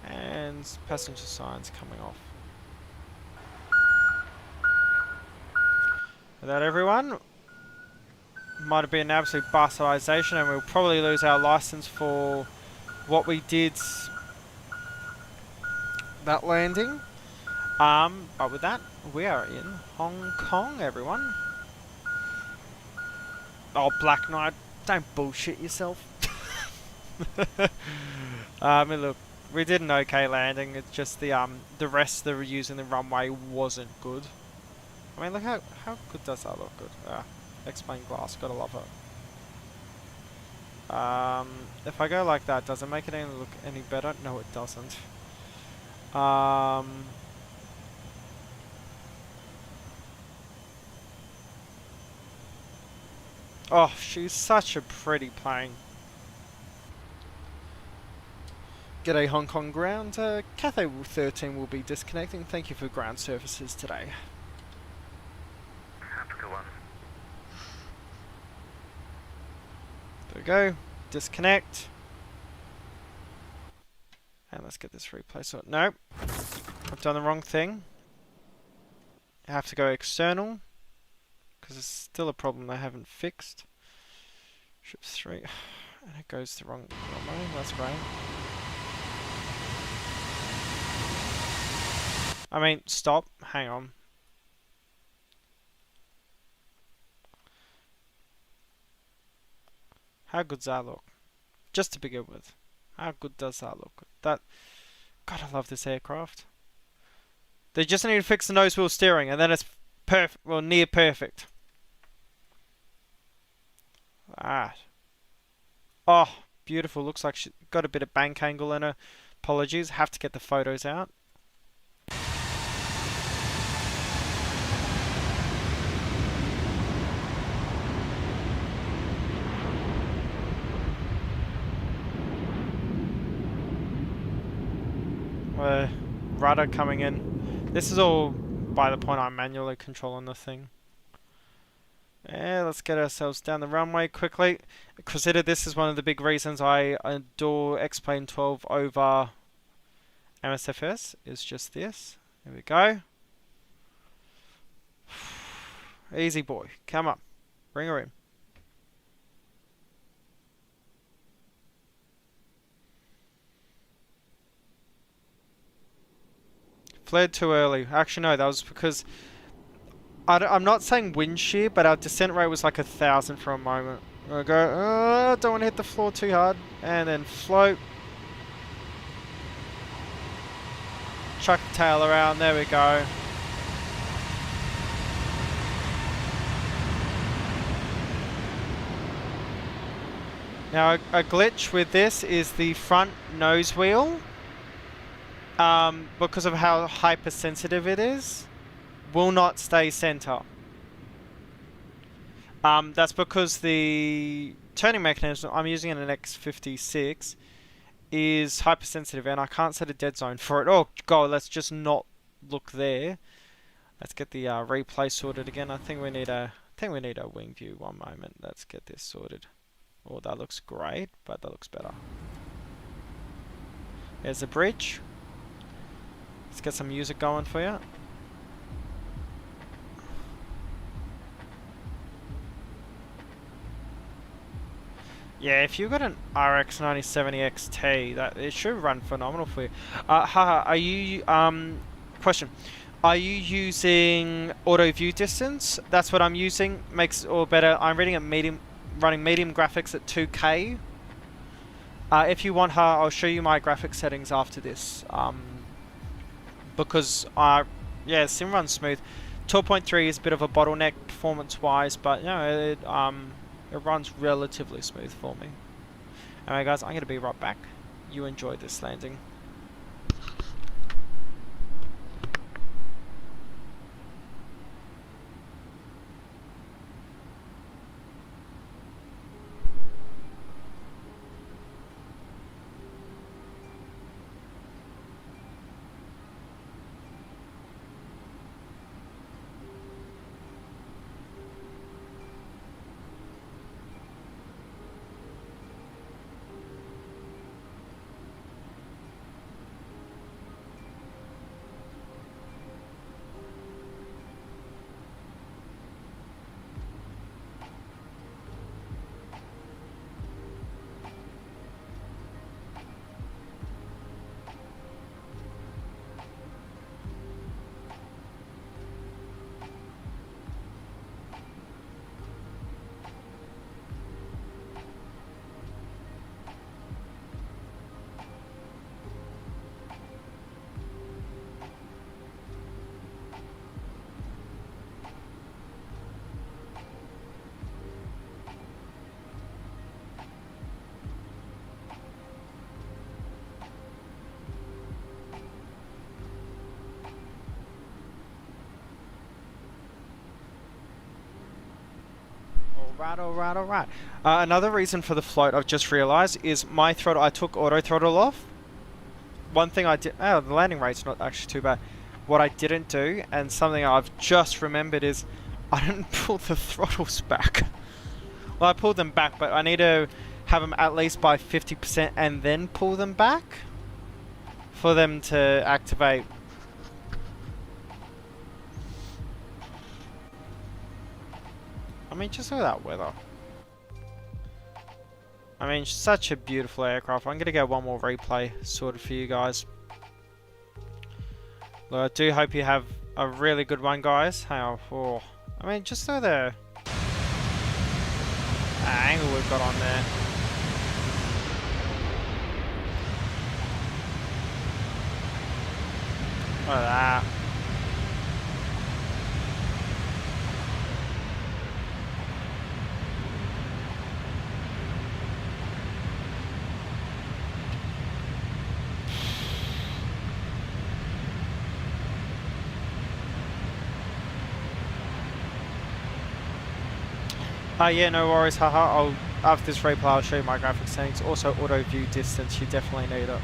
And passenger signs coming off. With that, everyone, might have been an absolute bastardization, and we'll probably lose our license for what we did that landing. But with that, we are in Hong Kong, everyone. Oh, Black Knight, don't bullshit yourself. I mean, look, we did an okay landing. It's just the rest that were using the runway wasn't good. I mean, look how good does that look? Good. X-plane glass, gotta love it. If I go like that, does it make it look any better? No, it doesn't. Oh, she's such a pretty plane. G'day Hong Kong ground. Cathay 13 will be disconnecting. Thank you for ground services today. Have a good one. There we go. Disconnect. And let's get this replay sorted. Nope. I've done the wrong thing. I have to go external. Because it's still a problem they haven't fixed. Ships 3. And it goes the wrong way. That's great. I mean, stop. Hang on. How good's that look? Just to begin with. How good does that look? God, I love this aircraft. They just need to fix the nose wheel steering, and then it's perfect. Well, near perfect. Ah. Oh, beautiful. Looks like she got a bit of bank angle in her. Apologies. Have to get the photos out. Rudder coming in. This is all by the point I'm manually controlling the thing. Yeah, let's get ourselves down the runway quickly. Consider this is one of the big reasons I adore X-Plane 12 over MSFS. Is just this. There we go. Easy boy. Come on. Bring her in. Flared too early. Actually, no, that was because... I'm not saying wind shear, but our descent rate was like 1,000 for a moment. I go, don't want to hit the floor too hard. And then float. Chuck the tail around. There we go. Now, a glitch with this is the front nose wheel. Because of how hypersensitive it is, will not stay center. That's because the turning mechanism I'm using in an X56 is hypersensitive, and I can't set a dead zone for it. Oh god, let's just not look there. Let's get the replay sorted again. I think we need a wing view. One moment. Let's get this sorted. Oh, that looks great, but that looks better. There's the bridge. Let's get some music going for you. Yeah, if you've got an RX 9070 XT, that it should run phenomenal for you. Are you question? Are you using auto view distance? That's what I'm using. Makes it all better. I'm reading at running medium graphics at 2K. If you want her, I'll show you my graphics settings after this. Because yeah, sim runs smooth. 12.3 is a bit of a bottleneck performance-wise, but you know, it runs relatively smooth for me. Alright guys, I'm going to be right back. You enjoy this landing. Alright. Another reason for the float I've just realised is my throttle. I took auto throttle off. One thing I did. Oh, the landing rate's not actually too bad. What I didn't do, and something I've just remembered, is I didn't pull the throttles back. Well, I pulled them back, but I need to have them at least by 50% and then pull them back for them to activate. I mean, just look at that weather. I mean, such a beautiful aircraft. I'm going to get one more replay sorted for you guys. Look, I do hope you have a really good one, guys. How? Oh, I mean, just look at the angle we've got on there. Look at that. Yeah, no worries, haha. After this replay, I'll show you my graphics settings. Also, auto view distance, you definitely need it.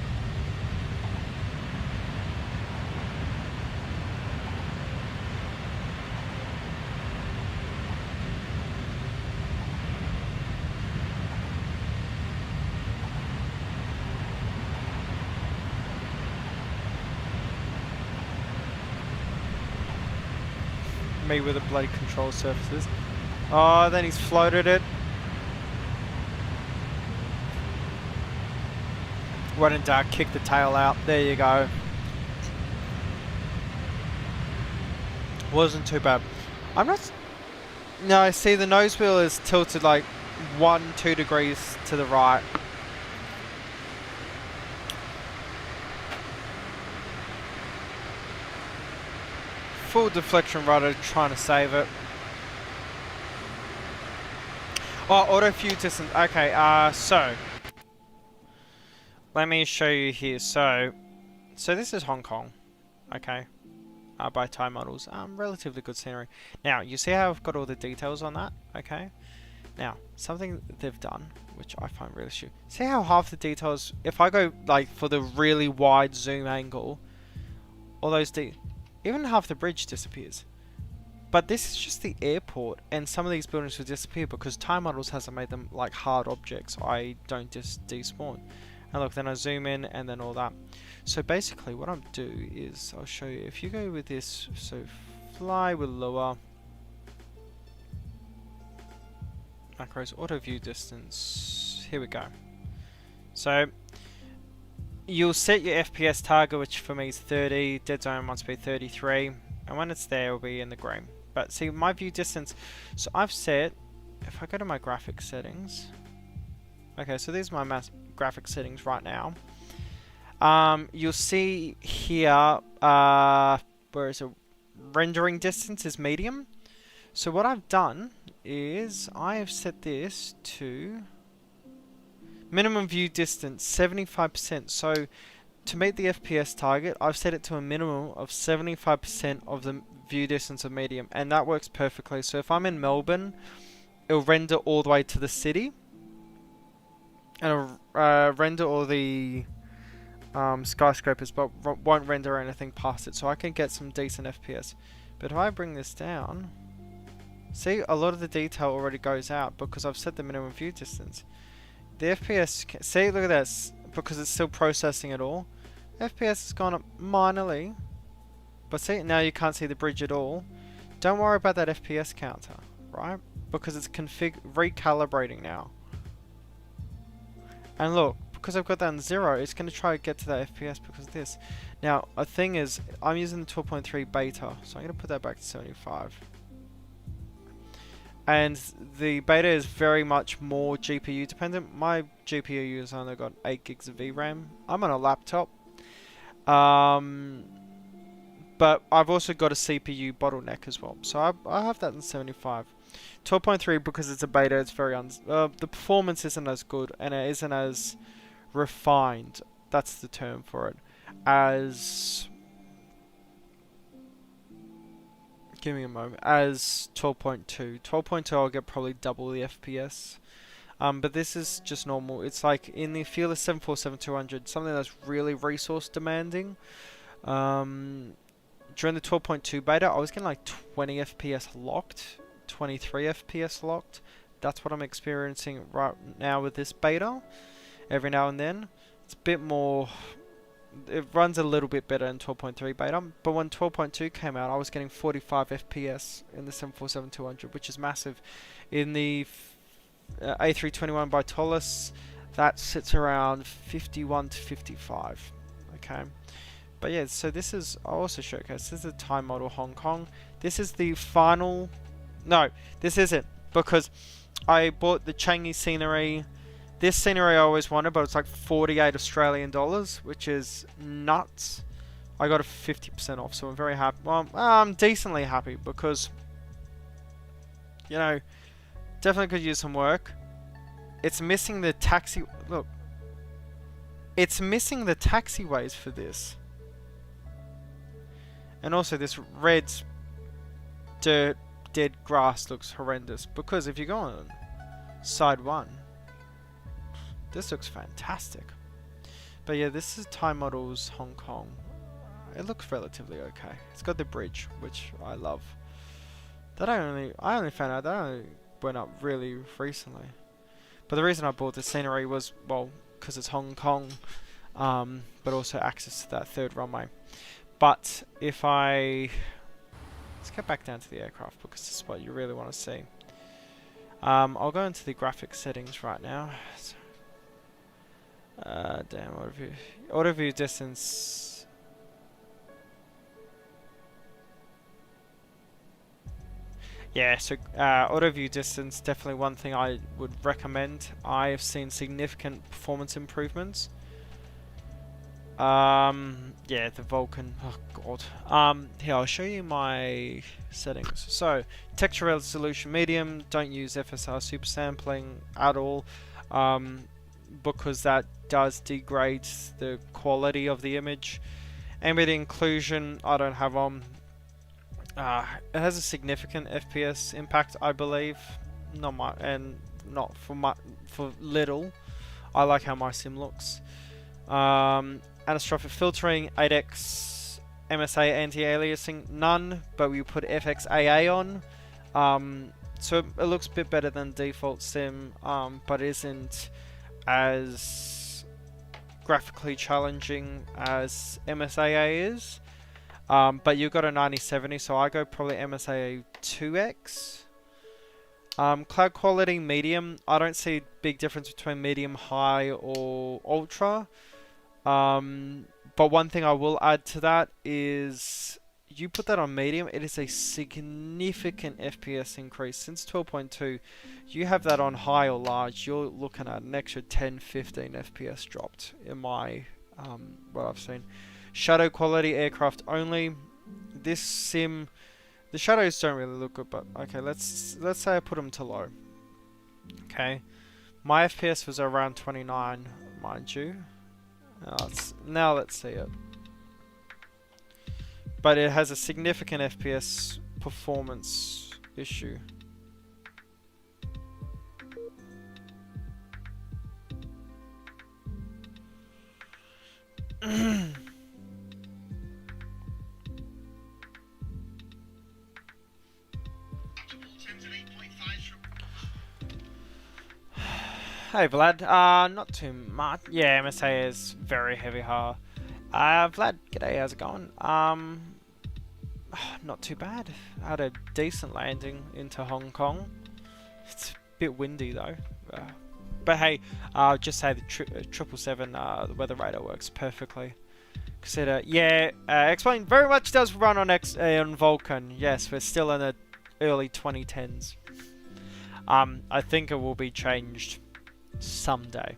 Me with the bloody control surfaces. Oh, then he's floated it. When in dark, kick the tail out. There you go. Wasn't too bad. I'm not... No, see, the nose wheel is tilted like 1-2 degrees to the right. Full deflection rudder, trying to save it. Oh, auto view distance. Okay, so let me show you here. So this is Hong Kong. Okay, by Thai models. Relatively good scenery. Now you see how I've got all the details on that. Okay. Now something they've done, which I find really shit. See how half the details, if I go like for the really wide zoom angle, all those even half the bridge disappears. But this is just the airport, and some of these buildings will disappear because Thai models hasn't made them like hard objects. I don't just despawn. And look, then I zoom in and then all that. So basically what I'll do is, I'll show you, if you go with this, so fly with lower, macros, auto view distance, here we go. So you'll set your FPS target, which for me is 30, dead zone wants to be 33, and when it's there, it'll be in the green. But see, my view distance, so I've set, if I go to my graphics settings, okay, so these are my graphics settings right now. You'll see here, where is it, rendering distance is medium. So what I've done is, I have set this to minimum view distance, 75%. So to meet the FPS target, I've set it to a minimum of 75% of the view distance of medium, and that works perfectly. So if I'm in Melbourne, it'll render all the way to the city, and it'll render all the skyscrapers, but won't render anything past it, so I can get some decent FPS. But if I bring this down, see, a lot of the detail already goes out because I've set the minimum view distance. The FPS, see, look at this, because it's still processing it all. FPS has gone up minorly, but see, now you can't see the bridge at all. Don't worry about that FPS counter, right? Because it's recalibrating now. And look, because I've got that on 0, it's going to try to get to that FPS because of this. Now, a thing is, I'm using the 12.3 beta, so I'm going to put that back to 75. And the beta is very much more GPU dependent. My GPU has only got 8 gigs of VRAM. I'm on a laptop. But I've also got a CPU bottleneck as well. So I have that in 75. 12.3, because it's a beta, it's very the performance isn't as good, and it isn't as refined, that's the term for it, as Give me a moment. As 12.2. 12.2 I'll get probably double the FPS. But this is just normal. It's like in the Fearless 747-200, something that's really resource demanding. During the 12.2 beta, I was getting like 20 FPS locked, 23 FPS locked. That's what I'm experiencing right now with this beta. Every now and then, it's a bit more. It runs a little bit better in 12.3 beta, but when 12.2 came out, I was getting 45 FPS in the 747-200, which is massive. In the A321 by Tollus, that sits around 51 to 55. Okay, but yeah, so this is, I'll also showcase, this is the time model Hong Kong. This is the final, no, this isn't, because I bought the Changi scenery. This scenery I always wanted, but it's like 48 Australian dollars, which is nuts. I got it 50% off, so I'm very happy. Well, I'm decently happy because, you know, definitely could use some work. It's missing the taxi. Look, it's missing the taxiways for this, and also this red dirt, dead grass looks horrendous. Because if you go on side 1. This looks fantastic. But yeah, this is Time Models Hong Kong. It looks relatively okay. It's got the bridge, which I love. That I only found out that only went up really recently. But the reason I bought the scenery was, well, because it's Hong Kong, but also access to that third runway. But if let's get back down to the aircraft because this is what you really want to see. I'll go into the graphics settings right now. So, damn, auto view distance. Yeah, so auto view distance, definitely one thing I would recommend. I have seen significant performance improvements. Yeah, the Vulcan, oh god. Here, I'll show you my settings. So, texture resolution medium, don't use FSR super sampling at all, because that does degrade the quality of the image. Ambient inclusion, I don't have on. It has a significant FPS impact, I believe. Not much, and not for little. I like how my sim looks. Anastrophic filtering, 8x, MSA anti-aliasing, none, but we put FXAA on. So it looks a bit better than default sim, but isn't as graphically challenging as MSAA is. But you've got a 9070, so I go probably MSAA 2x. Cloud quality, medium. I don't see a big difference between medium, high, or ultra. But one thing I will add to that is you put that on medium, it is a significant FPS increase. Since 12.2, you have that on high or large, you're looking at an extra 10-15 FPS dropped in my what I've seen. Shadow quality, aircraft only. This sim, the shadows don't really look good, but okay, let's say I put them to low. Okay, my FPS was around 29, mind you. Now let's see it. But it has a significant FPS performance issue. Hey Vlad, not too much. Yeah, MSA is very heavy hard. Vlad, g'day, how's it going? Not too bad. I had a decent landing into Hong Kong. It's a bit windy though. But hey, I'll just say the 777, the weather radar works perfectly. Consider, yeah, explain, very much does run on on Vulcan. Yes, we're still in the early 2010s. I think it will be changed someday,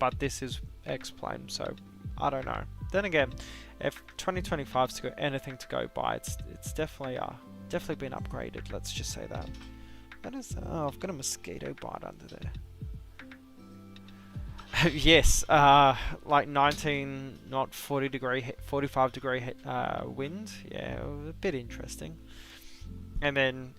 but this is X-Plane, so I don't know. Then again, if 2025's got anything to go by, it's definitely been upgraded. Let's just say that. That is, oh, I've got a mosquito bite under there. Yes, like 19 knot 45 degree wind. Yeah, a bit interesting. And then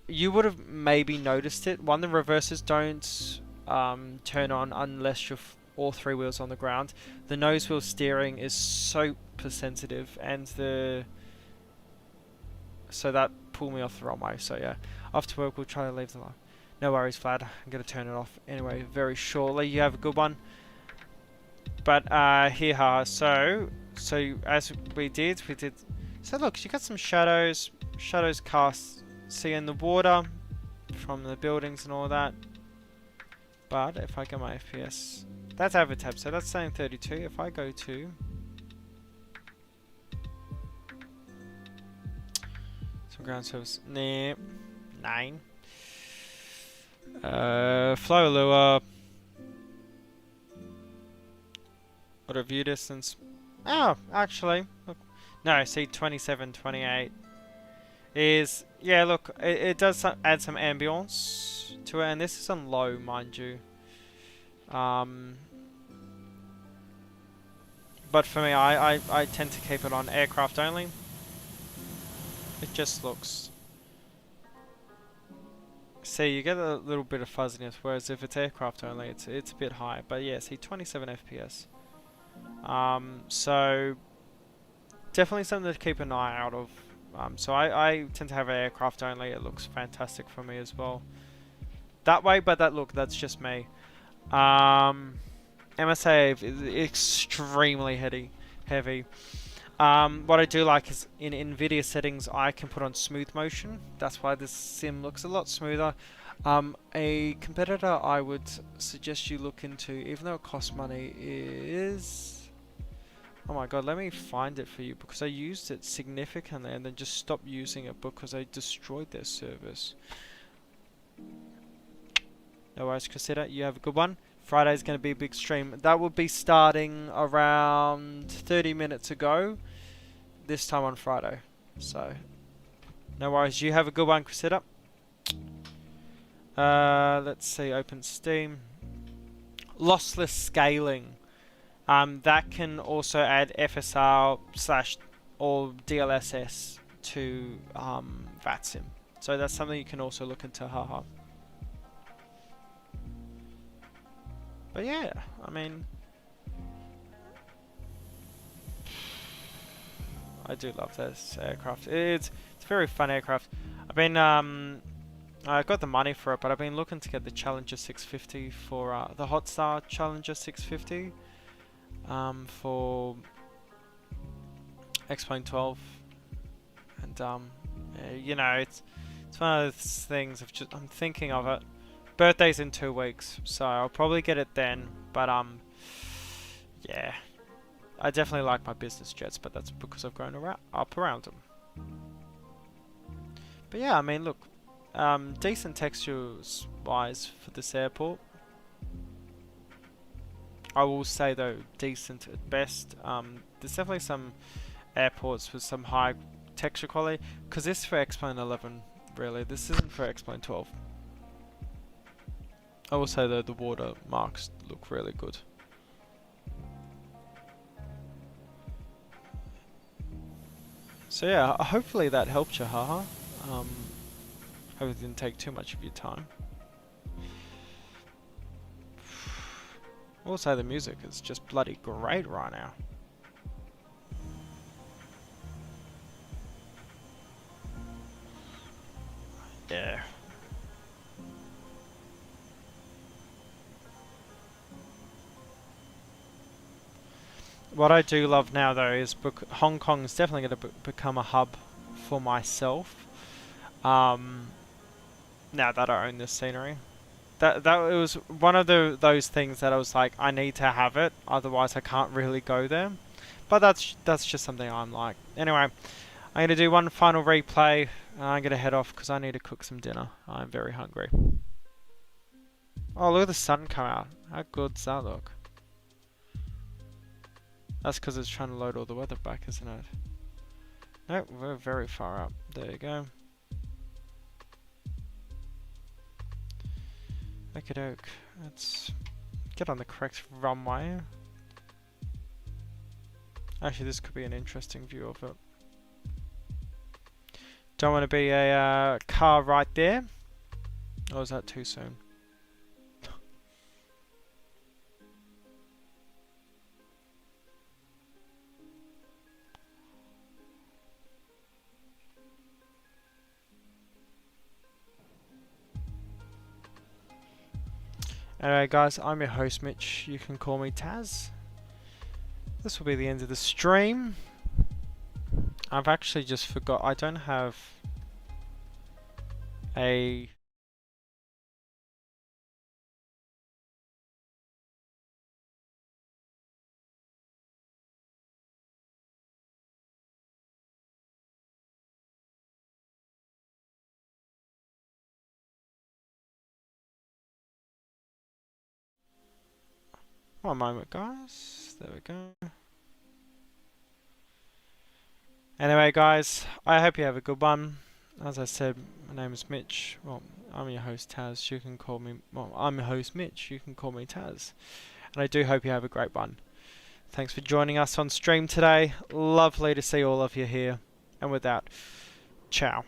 you would have maybe noticed it. One, the reverses don't turn on unless you're all three wheels on the ground. The nose wheel steering is super sensitive, and so that pulled me off the wrong way. So yeah, after work we'll try to leave them off. No worries, Vlad. I'm gonna turn it off anyway very shortly. You have a good one. But here, so as we did. So look, you got some shadows cast. See in the water from the buildings and all that. But if I go my FPS, that's Avatab, so that's saying 32. If I go to some ground surface, 9. Flow lure. Auto view distance. Oh, actually, look. No, see 27, 28 is, yeah, look, it does add some ambience to it, and this is on low, mind you. But for me, I tend to keep it on aircraft only. It just looks... See, you get a little bit of fuzziness, whereas if it's aircraft only, it's a bit high. But yeah, see, 27 FPS. So definitely something to keep an eye out of. So I tend to have an aircraft only. It looks fantastic for me as well. That way, but that's just me. MSA is extremely heavy. What I do like is in NVIDIA settings, I can put on smooth motion. That's why this sim looks a lot smoother. A competitor I would suggest you look into, even though it costs money, is... Oh my god, let me find it for you, because I used it significantly and then just stopped using it because I destroyed their service. No worries, Cressida. You have a good one. Friday's going to be a big stream. That will be starting around 30 minutes ago, this time on Friday. So, no worries. You have a good one, Cressida. Let's see. Open Steam. Lossless scaling. That can also add FSR / or DLSS to VATSIM. So that's something you can also look into, haha. But yeah, I mean, I do love this aircraft. It's a very fun aircraft. I've been I got the money for it, but I've been looking to get the Challenger 650 for the Hotstar Challenger 650 for X-Plane 12, and you know, it's one of those things of just I'm thinking of it. Birthday's in 2 weeks, so I'll probably get it then. But yeah, I definitely like my business jets, but that's because I've grown up around them. But yeah, I mean, look, decent textures wise for this airport. I will say though, decent at best. There's definitely some airports with some high texture quality, because this is for X-Plane 11. Really, this isn't for X-Plane 12. I will say though, the watermarks look really good. So yeah, hopefully that helped you, haha. Hope it didn't take too much of your time. Also, the music is just bloody great right now. Yeah. What I do love now though is Hong Kong is definitely going to become a hub for myself. Now that I own this scenery, that it was one of those things that I was like, I need to have it, otherwise I can't really go there. But that's just something I'm like. Anyway, I'm going to do one final replay. I'm going to head off because I need to cook some dinner. I'm very hungry. Oh, look at the sun come out. How good does that look? That's because it's trying to load all the weather back, isn't it? Nope, we're very far up. There you go. Okie-doke. Let's get on the correct runway. Actually, this could be an interesting view of it. Don't want to be a car right there. Or is that too soon? Anyway guys, I'm your host Mitch, you can call me Taz. This will be the end of the stream. I've actually just forgot, I don't have a... One moment guys, there we go. Anyway guys, I hope you have a good one. As I said, my name is Mitch. Well, I'm your host Taz, you can call me... Well, I'm your host Mitch, you can call me Taz. And I do hope you have a great one. Thanks for joining us on stream today. Lovely to see all of you here. And with that, ciao.